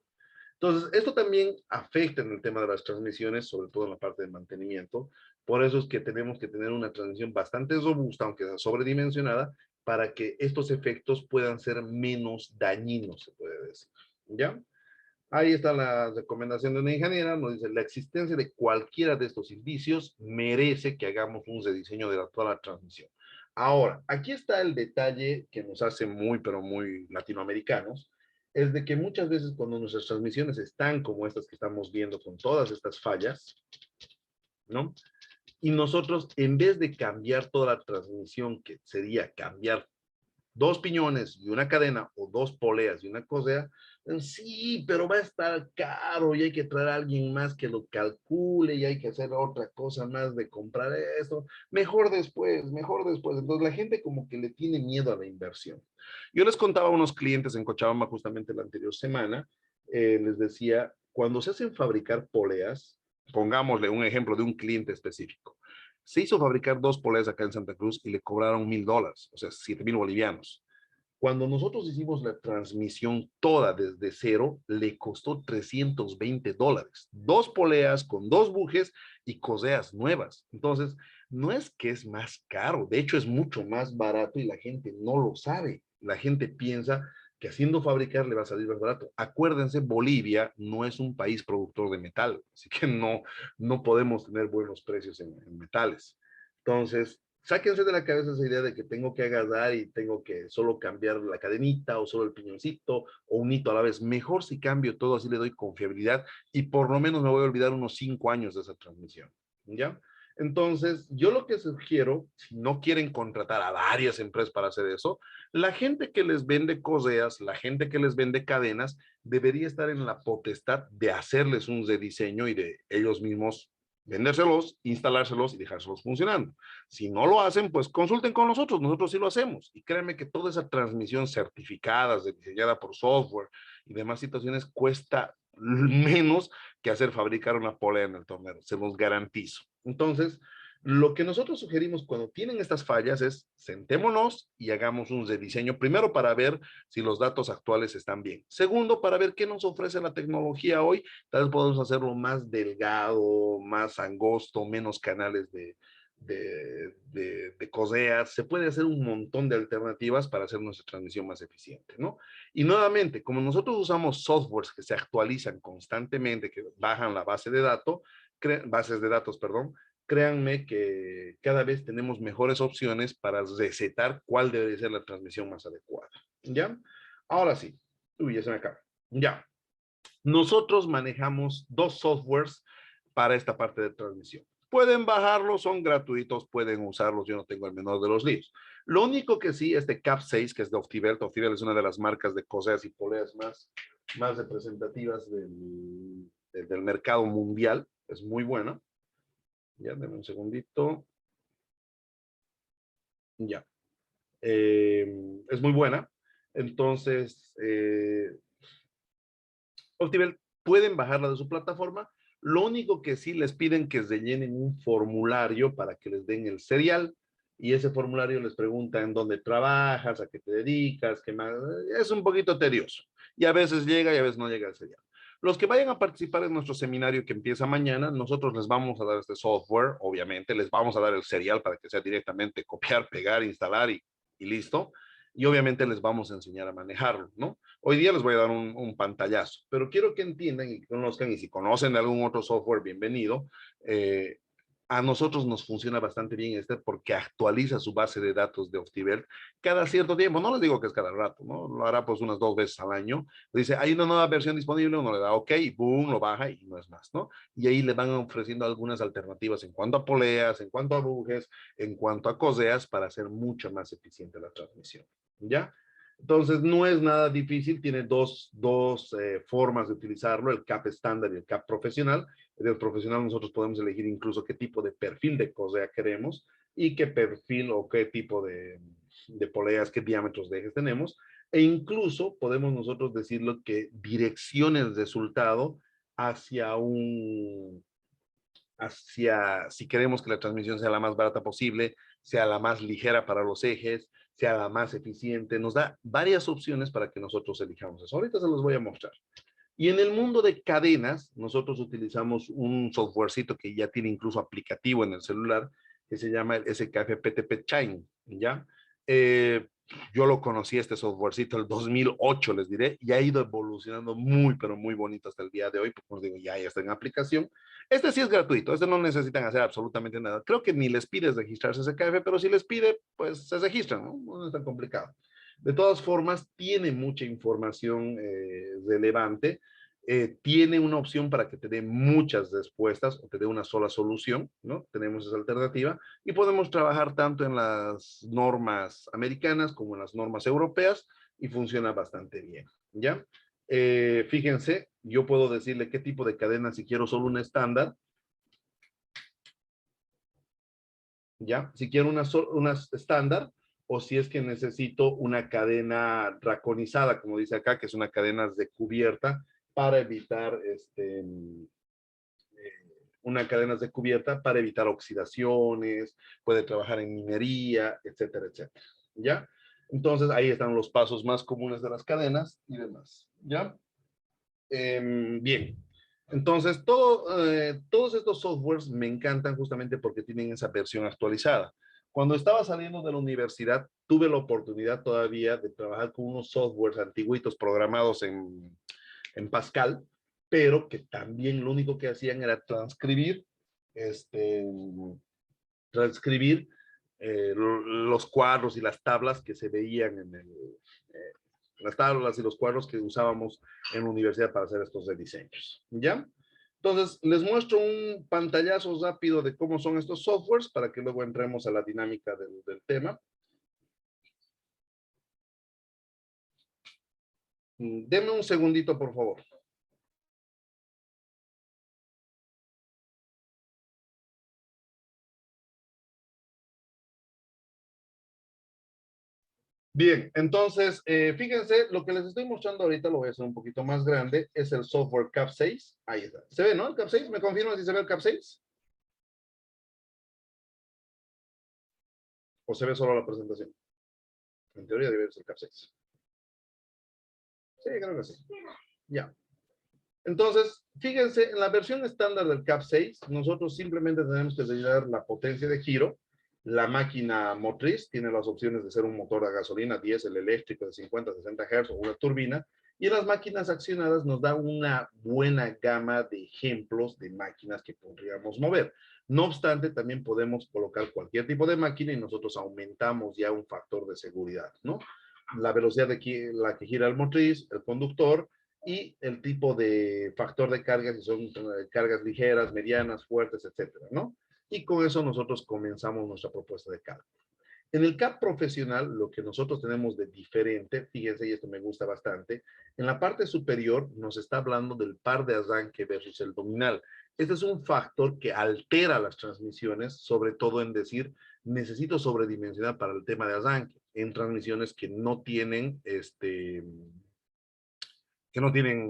S1: Entonces, esto también afecta en el tema de las transmisiones, sobre todo en la parte de mantenimiento. Por eso es que tenemos que tener una transmisión bastante robusta, aunque sea sobredimensionada, para que estos efectos puedan ser menos dañinos, se puede decir. ¿Ya? Ahí está la recomendación de una ingeniera, nos dice, la existencia de cualquiera de estos indicios merece que hagamos un rediseño de toda la transmisión. Ahora, aquí está el detalle que nos hace muy, pero muy latinoamericanos, es de que muchas veces cuando nuestras transmisiones están como estas que estamos viendo con todas estas fallas, ¿no? Y nosotros, en vez de cambiar toda la transmisión, que sería cambiar 2 piñones y una cadena, o 2 poleas y una cosea, sí, pero va a estar caro y hay que traer a alguien más que lo calcule y hay que hacer otra cosa más de comprar eso. Mejor después, mejor después. Entonces la gente como que le tiene miedo a la inversión. Yo les contaba a unos clientes en Cochabamba justamente la anterior semana, les decía, cuando se hacen fabricar poleas, pongámosle un ejemplo de un cliente específico, se hizo fabricar 2 poleas acá en Santa Cruz y le cobraron $1000, o sea, 7000 bolivianos. Cuando nosotros hicimos la transmisión toda desde cero, le costó $320. 2 poleas con 2 bujes y coseas nuevas. Entonces, no es que es más caro, de hecho es mucho más barato y la gente no lo sabe. La gente piensa que haciendo fabricar le va a salir más barato. Acuérdense, Bolivia no es un país productor de metal, así que no podemos tener buenos precios en metales. Entonces, sáquense de la cabeza esa idea de que tengo que agarrar y tengo que solo cambiar la cadenita o solo el piñoncito o un hito a la vez. Mejor si cambio todo, así le doy confiabilidad y por lo menos me voy a olvidar unos 5 años de esa transmisión. ¿Ya? Entonces, yo lo que sugiero, si no quieren contratar a varias empresas para hacer eso, la gente que les vende coseas, la gente que les vende cadenas, debería estar en la potestad de hacerles un rediseño y de ellos mismos vendérselos, instalárselos y dejárselos funcionando. Si no lo hacen, pues consulten con nosotros sí lo hacemos. Y créanme que toda esa transmisión certificada, diseñada por software y demás situaciones cuesta menos que hacer fabricar una polea en el tornero, se los garantizo. Entonces, lo que nosotros sugerimos cuando tienen estas fallas es sentémonos y hagamos un rediseño, primero para ver si los datos actuales están bien. Segundo, para ver qué nos ofrece la tecnología hoy. Tal vez podemos hacerlo más delgado, más angosto, menos canales de coseas. Se puede hacer un montón de alternativas para hacer nuestra transmisión más eficiente, ¿no? Y nuevamente, como nosotros usamos softwares que se actualizan constantemente, que bajan la bases de datos, perdón, créanme que cada vez tenemos mejores opciones para recetar cuál debe ser la transmisión más adecuada. ¿Ya? Ahora sí. Uy, ya se me acaba. Ya. Nosotros manejamos 2 softwares para esta parte de transmisión. Pueden bajarlos, son gratuitos, pueden usarlos, yo no tengo el menor de los líos. Lo único que sí, este CAP6, que es de Optivel es una de las marcas de coseas y poleas más representativas del mercado mundial, es muy buena. Ya, denme un segundito. Ya. Es muy buena. Entonces, Optivel pueden bajarla de su plataforma. Lo único que sí les piden que rellenen un formulario para que les den el serial. Y ese formulario les pregunta en dónde trabajas, a qué te dedicas, qué más. Es un poquito tedioso. Y a veces llega y a veces no llega el serial. Los que vayan a participar en nuestro seminario que empieza mañana, nosotros les vamos a dar este software, obviamente, les vamos a dar el serial para que sea directamente copiar, pegar, instalar y listo. Y obviamente les vamos a enseñar a manejarlo, ¿no? Hoy día les voy a dar un pantallazo, pero quiero que entiendan y conozcan, y si conocen de algún otro software, bienvenido. A nosotros nos funciona bastante bien este porque actualiza su base de datos de Optiver cada cierto tiempo. No les digo que es cada rato, ¿no? Lo hará pues unas 2 veces al año. Dice, hay una nueva versión disponible, uno le da OK, y boom, lo baja y no es más, ¿no? Y ahí le van ofreciendo algunas alternativas en cuanto a poleas, en cuanto a bujes, en cuanto a coseas, para hacer mucho más eficiente la transmisión, ¿ya? Entonces, no es nada difícil, tiene dos formas de utilizarlo, el CAP estándar y el CAP profesional. En el profesional nosotros podemos elegir incluso qué tipo de perfil de cosea queremos y qué perfil o qué tipo de poleas, qué diámetros de ejes tenemos. E incluso podemos nosotros decirlo que direccione el resultado hacia si queremos que la transmisión sea la más barata posible, sea la más ligera para los ejes, sea la más eficiente. Nos da varias opciones para que nosotros elijamos eso. Ahorita se los voy a mostrar. Y en el mundo de cadenas, nosotros utilizamos un softwarecito que ya tiene incluso aplicativo en el celular, que se llama el SKF PTP Chain, ¿ya? Yo lo conocí, este softwarecito, el 2008, les diré, y ha ido evolucionando muy, pero muy bonito hasta el día de hoy, porque como digo, ya está en aplicación. Este sí es gratuito, este no necesitan hacer absolutamente nada. Creo que ni les pides registrarse SKF, pero si les pide, pues se registran, ¿no? No es tan complicado. De todas formas, tiene mucha información relevante. Tiene una opción para que te dé muchas respuestas o te dé una sola solución, ¿no? Tenemos esa alternativa y podemos trabajar tanto en las normas americanas como en las normas europeas y funciona bastante bien, ¿ya? Fíjense, yo puedo decirle qué tipo de cadena, si quiero solo un estándar, ¿ya? Si quiero una estándar o si es que necesito una cadena draconizada, como dice acá, que es una cadena de cubierta para evitar una cadena de cubierta para evitar oxidaciones, puede trabajar en minería, etcétera, etcétera. ¿Ya? Entonces ahí están los pasos más comunes de las cadenas y demás. ¿Ya? Bien. Entonces, todos estos softwares me encantan justamente porque tienen esa versión actualizada. Cuando estaba saliendo de la universidad, tuve la oportunidad todavía de trabajar con unos softwares antiguitos programados en Pascal, pero que también lo único que hacían era este, transcribir los cuadros y las tablas que se veían las tablas y los cuadros que usábamos en la universidad para hacer estos rediseños. ¿Ya? Entonces, les muestro un pantallazo rápido de cómo son estos softwares para que luego entremos a la dinámica del tema. Denme un segundito, por favor. Bien, entonces, fíjense, lo que les estoy mostrando ahorita, lo voy a hacer un poquito más grande, es el software CAP6. Ahí está. ¿Se ve, no? El CAP6, ¿me confirman si se ve el CAP6? ¿O se ve solo la presentación? En teoría debe ser el CAP6. Sí, creo que sí. Ya. Entonces, fíjense, en la versión estándar del CAP6, nosotros simplemente tenemos que rellenar la potencia de giro. La máquina motriz tiene las opciones de ser un motor a gasolina, diésel, eléctrico de 50 a 60 Hz o una turbina. Y las máquinas accionadas nos dan una buena gama de ejemplos de máquinas que podríamos mover. No obstante, también podemos colocar cualquier tipo de máquina y nosotros aumentamos ya un factor de seguridad, ¿no? La velocidad de la que gira el motriz, el conductor, y el tipo de factor de carga, si son cargas ligeras, medianas, fuertes, etcétera, ¿no? Y con eso nosotros comenzamos nuestra propuesta de cálculo. En el CAP profesional, lo que nosotros tenemos de diferente, fíjense, y esto me gusta bastante, en la parte superior nos está hablando del par de arranque versus el dominal. Este es un factor que altera las transmisiones, sobre todo en decir, necesito sobredimensionar para el tema de arranque, en transmisiones que no tienen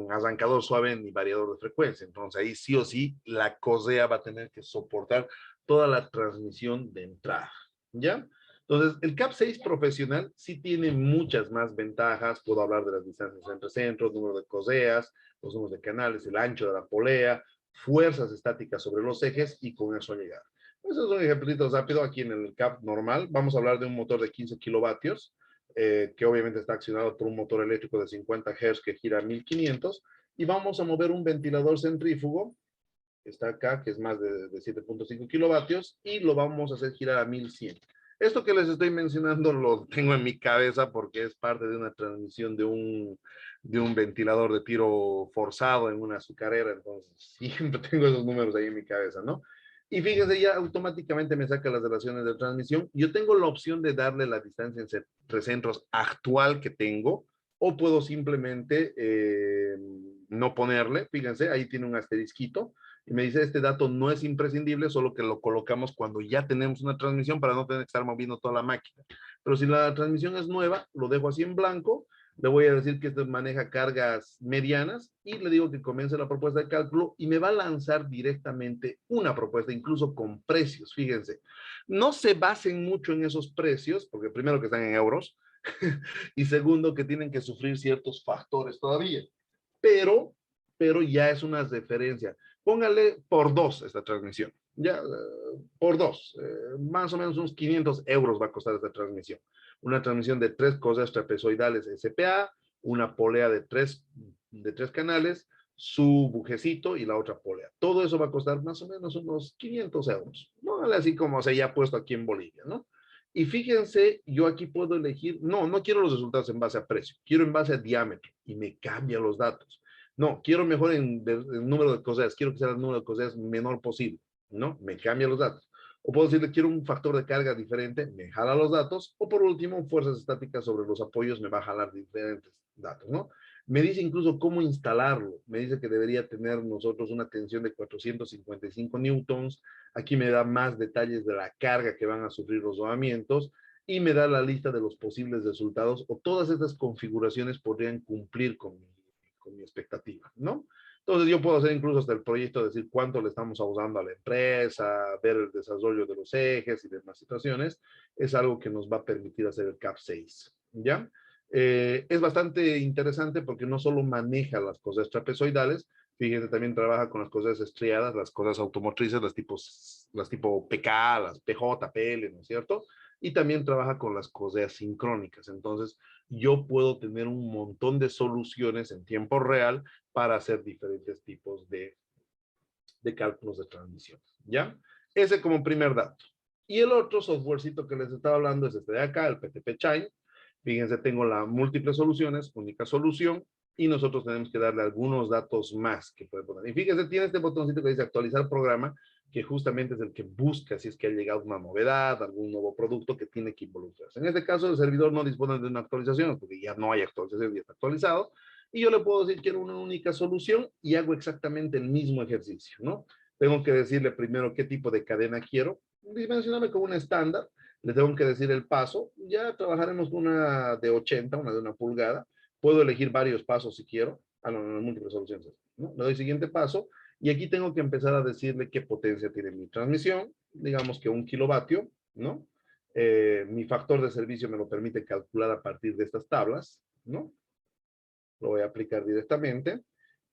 S1: arrancador suave ni variador de frecuencia. Entonces ahí sí o sí la cosea va a tener que soportar toda la transmisión de entrada. ¿Ya? Entonces el CAP6 profesional sí tiene muchas más ventajas. Puedo hablar de las distancias entre centros, número de coseas, los números de canales, el ancho de la polea, fuerzas estáticas sobre los ejes y con eso llegar. Eso es un ejemplito rápido aquí en el CAP normal. Vamos a hablar de un motor de 15 kilovatios que obviamente está accionado por un motor eléctrico de 50 Hz que gira a 1500, y vamos a mover un ventilador centrífugo, que está acá, que es más de 7.5 kilovatios, y lo vamos a hacer girar a 1100. Esto que les estoy mencionando lo tengo en mi cabeza porque es parte de una transmisión de un ventilador de tiro forzado en una azucarera, entonces siempre tengo esos números ahí en mi cabeza, ¿no? Y fíjense, ya automáticamente me saca las relaciones de transmisión. Yo tengo la opción de darle la distancia entre centros actual que tengo, o puedo simplemente no ponerle. Fíjense, ahí tiene un asterisquito y me dice, este dato no es imprescindible, solo que lo colocamos cuando ya tenemos una transmisión para no tener que estar moviendo toda la máquina. Pero si la transmisión es nueva, lo dejo así en blanco. Le voy a decir que este maneja cargas medianas y le digo que comience la propuesta de cálculo y me va a lanzar directamente una propuesta, incluso con precios. Fíjense, no se basen mucho en esos precios, porque primero que están en euros y segundo que tienen que sufrir ciertos factores todavía, pero, pero ya es una referencia. Póngale por 2 esta transmisión, ya por 2, más o menos unos 500 euros va a costar esta transmisión. Una transmisión de 3 cosas trapezoidales SPA, una polea de 3 canales, su bujecito y la otra polea. Todo eso va a costar más o menos unos 500 euros, ¿no? Así como se haya puesto aquí en Bolivia, ¿no? Y fíjense, yo aquí puedo elegir, no quiero los resultados en base a precio, quiero en base a diámetro y me cambia los datos. No, quiero mejor en número de cosas, quiero que sea el número de cosas menor posible, ¿no? Me cambia los datos. O puedo decirle, quiero un factor de carga diferente, me jala los datos. O por último, fuerzas estáticas sobre los apoyos, me va a jalar diferentes datos, ¿no? Me dice incluso cómo instalarlo. Me dice que debería tener nosotros una tensión de 455 newtons. Aquí me da más detalles de la carga que van a sufrir los rodamientos y me da la lista de los posibles resultados, o todas estas configuraciones podrían cumplir con mi expectativa, ¿no? Entonces yo puedo hacer incluso hasta el proyecto, decir cuánto le estamos usando a la empresa, ver el desarrollo de los ejes y demás situaciones. Es algo que nos va a permitir hacer el CAP 6, ¿ya? Es bastante interesante porque no solo maneja las cosas trapezoidales, fíjense, también trabaja con las cosas estriadas, las cosas automotrices, las tipo PK, las PJ, PL, ¿no es cierto? Y también trabaja con las cosas sincrónicas. Entonces, yo puedo tener un montón de soluciones en tiempo real para hacer diferentes tipos de cálculos de transmisión, ¿ya? Ese como primer dato. Y el otro softwarecito que les estaba hablando es este de acá, el PTP Chain. Fíjense, tengo las múltiples soluciones, única solución, y nosotros tenemos que darle algunos datos más que puede poner. Y fíjense, tiene este botoncito que dice actualizar programa, que justamente es el que busca si es que ha llegado una novedad, algún nuevo producto que tiene que involucrarse. En este caso, el servidor no dispone de una actualización, porque ya no hay actualización, ya está actualizado, y yo le puedo decir que quiero una única solución y hago exactamente el mismo ejercicio, ¿no? Tengo que decirle primero qué tipo de cadena quiero, dimensionarme con una estándar, le tengo que decir el paso, ya trabajaremos con una de 80, una de 1 pulgada, puedo elegir varios pasos si quiero, no, múltiples soluciones, ¿no? Le doy siguiente paso, y aquí tengo que empezar a decirle qué potencia tiene mi transmisión, digamos que 1 kilovatio, ¿no? Mi factor de servicio me lo permite calcular a partir de estas tablas, ¿no? Lo voy a aplicar directamente.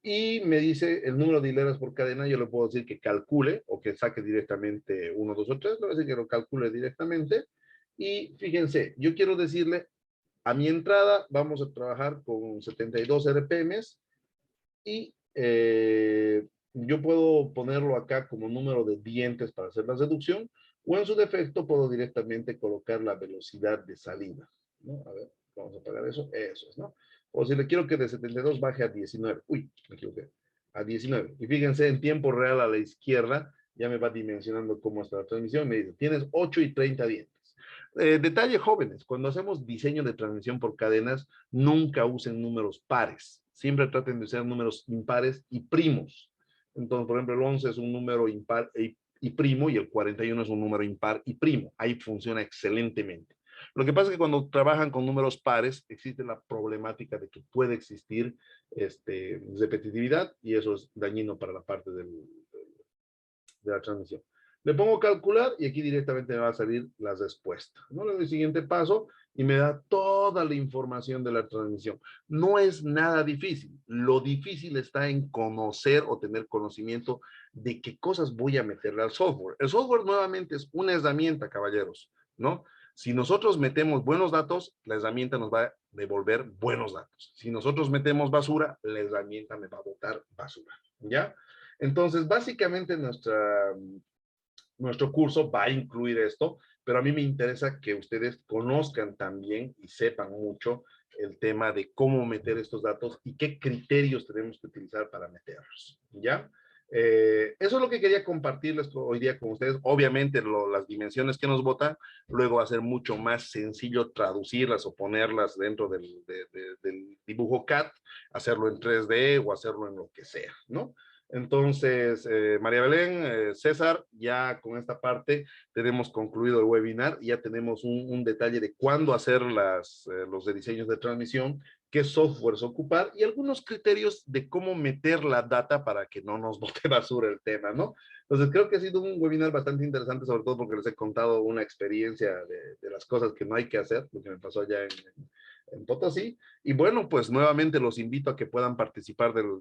S1: Y me dice el número de hileras por cadena, yo le puedo decir que calcule o que saque directamente 1, 2 o 3, le voy a decir que lo calcule directamente. Y fíjense, yo quiero decirle, a mi entrada vamos a trabajar con 72 RPMs y yo puedo ponerlo acá como número de dientes para hacer la reducción, o en su defecto puedo directamente colocar la velocidad de salida, ¿no? A ver, vamos a apagar eso, eso es, ¿no? O si le quiero que de 72 baje a 19, uy, me equivoqué, a 19. Y fíjense, en tiempo real a la izquierda ya me va dimensionando cómo está la transmisión, me dice, tienes 8 y 30 dientes. Detalle, jóvenes, cuando hacemos diseño de transmisión por cadenas, nunca usen números pares. Siempre traten de usar números impares y primos. Entonces, por ejemplo, el 11 es un número impar y primo, y el 41 es un número impar y primo. Ahí funciona excelentemente. Lo que pasa es que cuando trabajan con números pares, existe la problemática de que puede existir repetitividad, y eso es dañino para la parte de la transmisión. Le pongo calcular y aquí directamente me va a salir la respuesta, ¿no? Le doy siguiente paso y me da toda la información de la transmisión. No es nada difícil. Lo difícil está en conocer o tener conocimiento de qué cosas voy a meterle al software. El software nuevamente es una herramienta, caballeros, ¿no? Si nosotros metemos buenos datos, la herramienta nos va a devolver buenos datos. Si nosotros metemos basura, la herramienta me va a botar basura, ¿ya? Entonces, básicamente nuestro curso va a incluir esto, pero a mí me interesa que ustedes conozcan también y sepan mucho el tema de cómo meter estos datos y qué criterios tenemos que utilizar para meterlos, ¿ya? Eso es lo que quería compartirles hoy día con ustedes. Obviamente las dimensiones que nos botan, luego va a ser mucho más sencillo traducirlas o ponerlas dentro del dibujo CAD, hacerlo en 3D o hacerlo en lo que sea, ¿no? Entonces, María Belén, César, ya con esta parte tenemos concluido el webinar, ya tenemos un detalle de cuándo hacer los de diseños de transmisión, qué softwares ocupar y algunos criterios de cómo meter la data para que no nos bote basura el tema, ¿no? Entonces creo que ha sido un webinar bastante interesante, sobre todo porque les he contado una experiencia de las cosas que no hay que hacer, lo que me pasó allá en Potosí. Y bueno, pues nuevamente los invito a que puedan participar del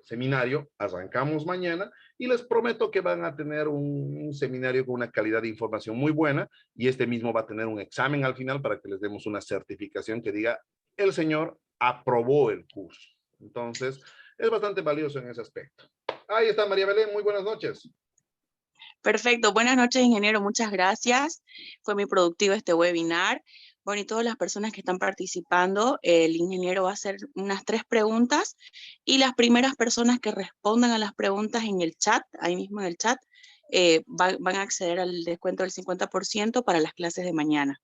S1: seminario. Arrancamos mañana y les prometo que van a tener un seminario con una calidad de información muy buena y este mismo va a tener un examen al final para que les demos una certificación que diga el señor aprobó el curso. Entonces, es bastante valioso en ese aspecto. Ahí está María Belén, muy buenas noches.
S3: Perfecto, buenas noches, ingeniero, muchas gracias. Fue muy productivo este webinar. Bueno, y todas las personas que están participando, el ingeniero va a hacer unas 3 preguntas y las primeras personas que respondan a las preguntas en el chat, ahí mismo en el chat, van a acceder al descuento del 50% para las clases de mañana.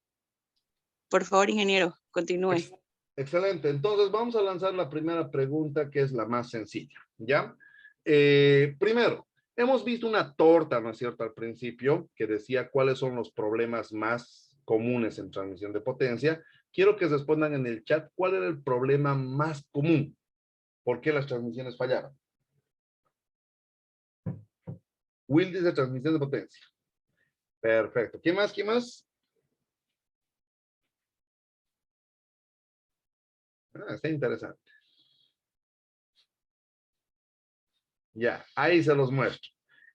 S3: Por favor, ingeniero, continúe.
S1: Excelente. Entonces, vamos a lanzar la primera pregunta, que es la más sencilla, ¿ya? Primero, hemos visto una torta, ¿no es cierto?, al principio, que decía cuáles son los problemas más comunes en transmisión de potencia. Quiero que respondan en el chat cuál era el problema más común. ¿Por qué las transmisiones fallaban? Will dice transmisión de potencia. Perfecto. ¿Quién más? ¿Quién más? Está interesante. Ya, ahí se los muestro.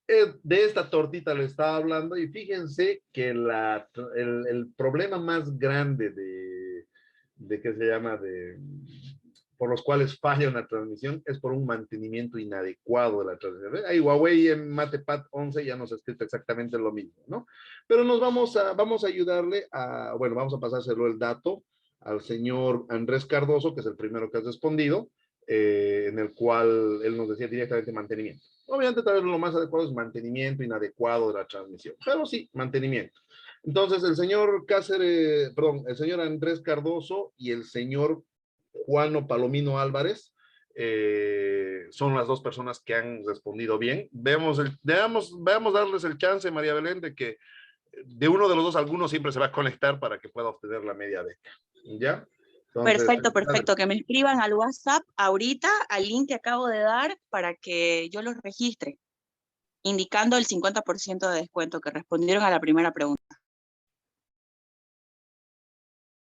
S1: De esta tortita le estaba hablando y fíjense que el problema más grande ¿qué se llama? Por los cuales falla una transmisión es por un mantenimiento inadecuado de la transmisión. Ahí Huawei en MatePad 11 ya nos ha escrito exactamente lo mismo, ¿no? Pero vamos a ayudarle bueno, vamos a pasárselo el dato al señor Andrés Cardoso, que es el primero que has respondido, en el cual él nos decía directamente mantenimiento. Obviamente tal vez lo más adecuado es mantenimiento inadecuado de la transmisión, pero sí, mantenimiento. Entonces el señor el señor Andrés Cardoso y el señor Juano Palomino Álvarez son las 2 personas que han respondido bien. Veamos darles el chance, María Belén, de que de uno de los dos alguno siempre se va a conectar para que pueda obtener la media beca. ¿Ya? Entonces,
S3: Perfecto. Que me escriban al WhatsApp ahorita, al link que acabo de dar, para que yo los registre, indicando el 50% de descuento que respondieron a la primera pregunta.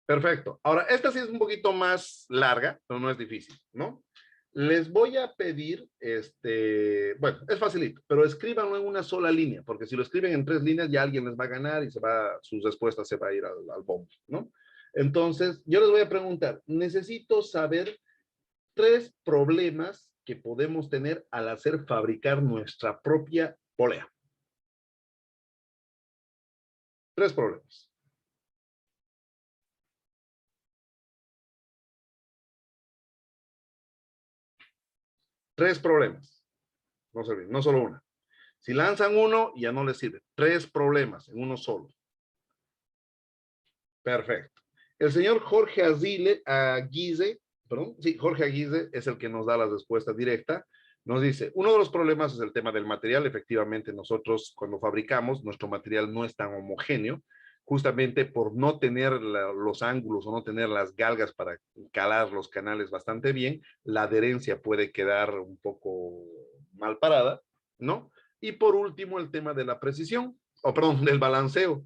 S1: Perfecto. Ahora, esta sí es un poquito más larga, pero no es difícil, ¿no? Les voy a pedir, bueno, es facilito, pero escríbanlo en una sola línea, porque si lo escriben en 3 líneas ya alguien les va a ganar y sus respuestas se va a ir al bombo, ¿no? Entonces, yo les voy a preguntar, necesito saber 3 problemas que podemos tener al hacer fabricar nuestra propia polea. 3 problemas. Tres problemas. No se olviden, no solo una. Si lanzan uno, ya no les sirve. 3 problemas en uno solo. Perfecto. El señor Jorge Aguise, Jorge Aguise es el que nos da la respuesta directa. Nos dice, uno de los problemas es el tema del material. Efectivamente, nosotros cuando fabricamos, nuestro material no es tan homogéneo, justamente por no tener los ángulos o no tener las galgas para calar los canales bastante bien, la adherencia puede quedar un poco mal parada, ¿no? Y por último, el tema de la precisión, del balanceo.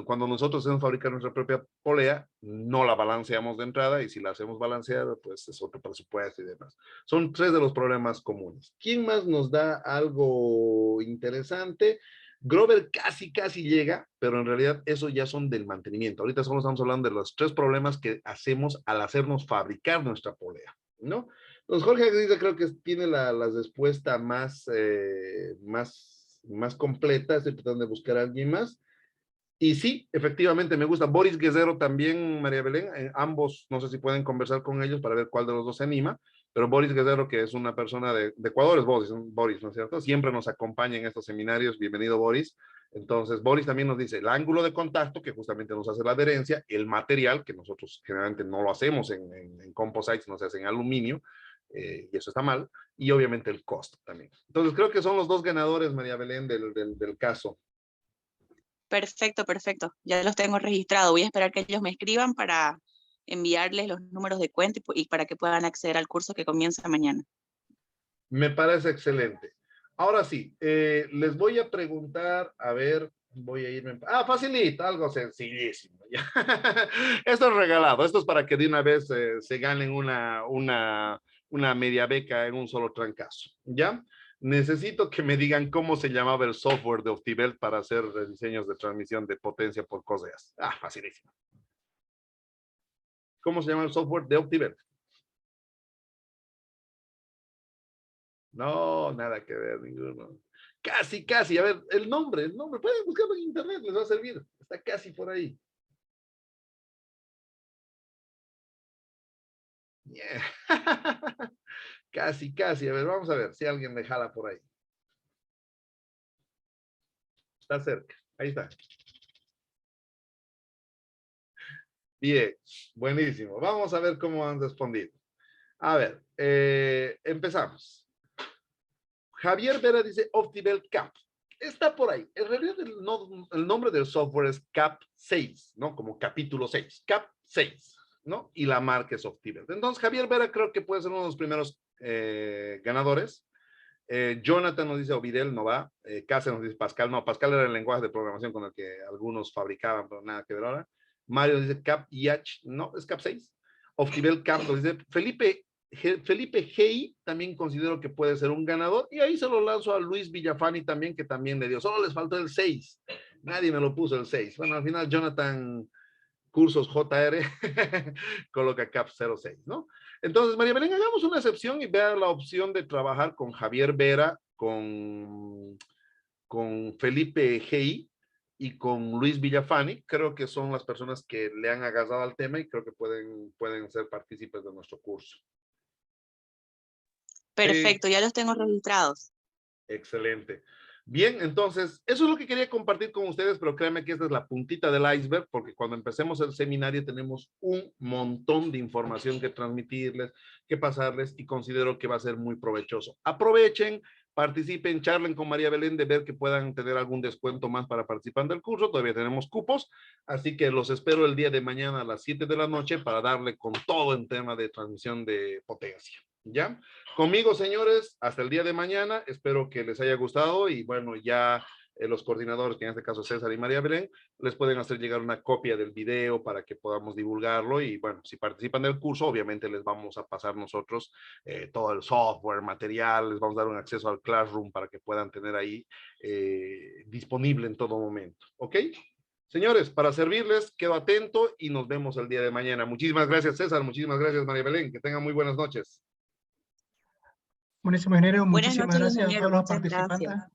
S1: Cuando nosotros hacemos fabricar nuestra propia polea, no la balanceamos de entrada y si la hacemos balanceada, pues es otro presupuesto y demás. Son 3 de los problemas comunes. ¿Quién más nos da algo interesante? Grover casi llega, pero en realidad eso ya son del mantenimiento. Ahorita solo estamos hablando de los 3 problemas que hacemos al hacernos fabricar nuestra polea, ¿no? Entonces Jorge Agriza creo que tiene la respuesta más completa. Estoy tratando de buscar a alguien más. Y sí, efectivamente me gusta. Boris Guerrero también, María Belén, ambos, no sé si pueden conversar con ellos para ver cuál de los dos se anima, pero Boris Guerrero, que es una persona de Ecuador, es Boris, ¿no es cierto? Siempre nos acompaña en estos seminarios. Bienvenido, Boris. Entonces, Boris también nos dice el ángulo de contacto, que justamente nos hace la adherencia, el material, que nosotros generalmente no lo hacemos en composites, no se hace en aluminio, y eso está mal, y obviamente el costo también. Entonces, creo que son los dos ganadores, María Belén, del caso.
S3: Perfecto, perfecto. Ya los tengo registrados. Voy a esperar que ellos me escriban para enviarles los números de cuenta y para que puedan acceder al curso que comienza mañana.
S1: Me parece excelente. Ahora sí, les voy a preguntar, a ver, voy a irme. Ah, facilita, algo sencillísimo. Esto es regalado, esto es para que de una vez se ganen una media beca en un solo trancazo, ¿ya? Necesito que me digan cómo se llamaba el software de Optibelt para hacer diseños de transmisión de potencia por coseas. Ah, facilísimo. ¿Cómo se llama el software de Optibelt? No, nada que ver, ninguno. Casi, casi. A ver, el nombre. Pueden buscarlo en internet, les va a servir. Está casi por ahí. Yeah. Casi, casi. A ver, vamos a ver si alguien me jala por ahí. Está cerca. Ahí está. Bien, buenísimo. Vamos a ver cómo han respondido. A ver, empezamos. Javier Vera dice Optibelt Cap. Está por ahí. En realidad el nombre del software es Cap 6, ¿no? Como capítulo 6. Cap 6, ¿no? Y la marca es Optibelt. Entonces, Javier Vera creo que puede ser uno de los primeros ganadores. Jonathan nos dice Ovidel, no va. Cáceres nos dice Pascal, no. Pascal era el lenguaje de programación con el que algunos fabricaban, pero nada que ver ahora. Mario dice Cap IH, no, es Cap 6. Optibelt Cap nos dice Felipe G. también considero que puede ser un ganador, y ahí se lo lanzo a Luis Villafani también, que también le dio, solo les faltó el 6, nadie me lo puso el 6, bueno, al final Jonathan Cursos JR coloca Cap 06, ¿no? Entonces, María Belén, hagamos una excepción y vea la opción de trabajar con Javier Vera, con Felipe G. y con Luis Villafani. Creo que son las personas que le han agarrado al tema y creo que pueden ser partícipes de nuestro curso.
S3: Perfecto, ya los tengo registrados.
S1: Excelente. Bien, entonces, eso es lo que quería compartir con ustedes, pero créanme que esta es la puntita del iceberg, porque cuando empecemos el seminario tenemos un montón de información que transmitirles, que pasarles, y considero que va a ser muy provechoso. Aprovechen, participen, charlen con María Belén de ver que puedan tener algún descuento más para participar del curso. Todavía tenemos cupos, así que los espero el día de mañana a las 7 de la noche para darle con todo en tema de transmisión de potencia. ¿Ya? Conmigo, señores, hasta el día de mañana. Espero que les haya gustado y bueno, ya los coordinadores, que en este caso César y María Belén, les pueden hacer llegar una copia del video para que podamos divulgarlo y bueno, si participan del curso, obviamente les vamos a pasar nosotros todo el software, material, les vamos a dar un acceso al Classroom para que puedan tener ahí disponible en todo momento. ¿Ok? Señores, para servirles, quedo atento y nos vemos el día de mañana. Muchísimas gracias, César. Muchísimas gracias, María Belén. Que tengan muy buenas noches.
S2: Buenísimo, ingeniero.
S3: Buenas
S2: Muchísimas
S3: noches,
S2: gracias a
S3: ingeniero.
S2: todos los
S3: Muchas
S2: participantes.
S3: gracias.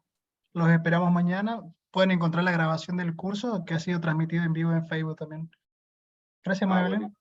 S2: Los esperamos mañana. Pueden encontrar la grabación del curso que ha sido transmitido en vivo en Facebook también. Gracias, María Belén.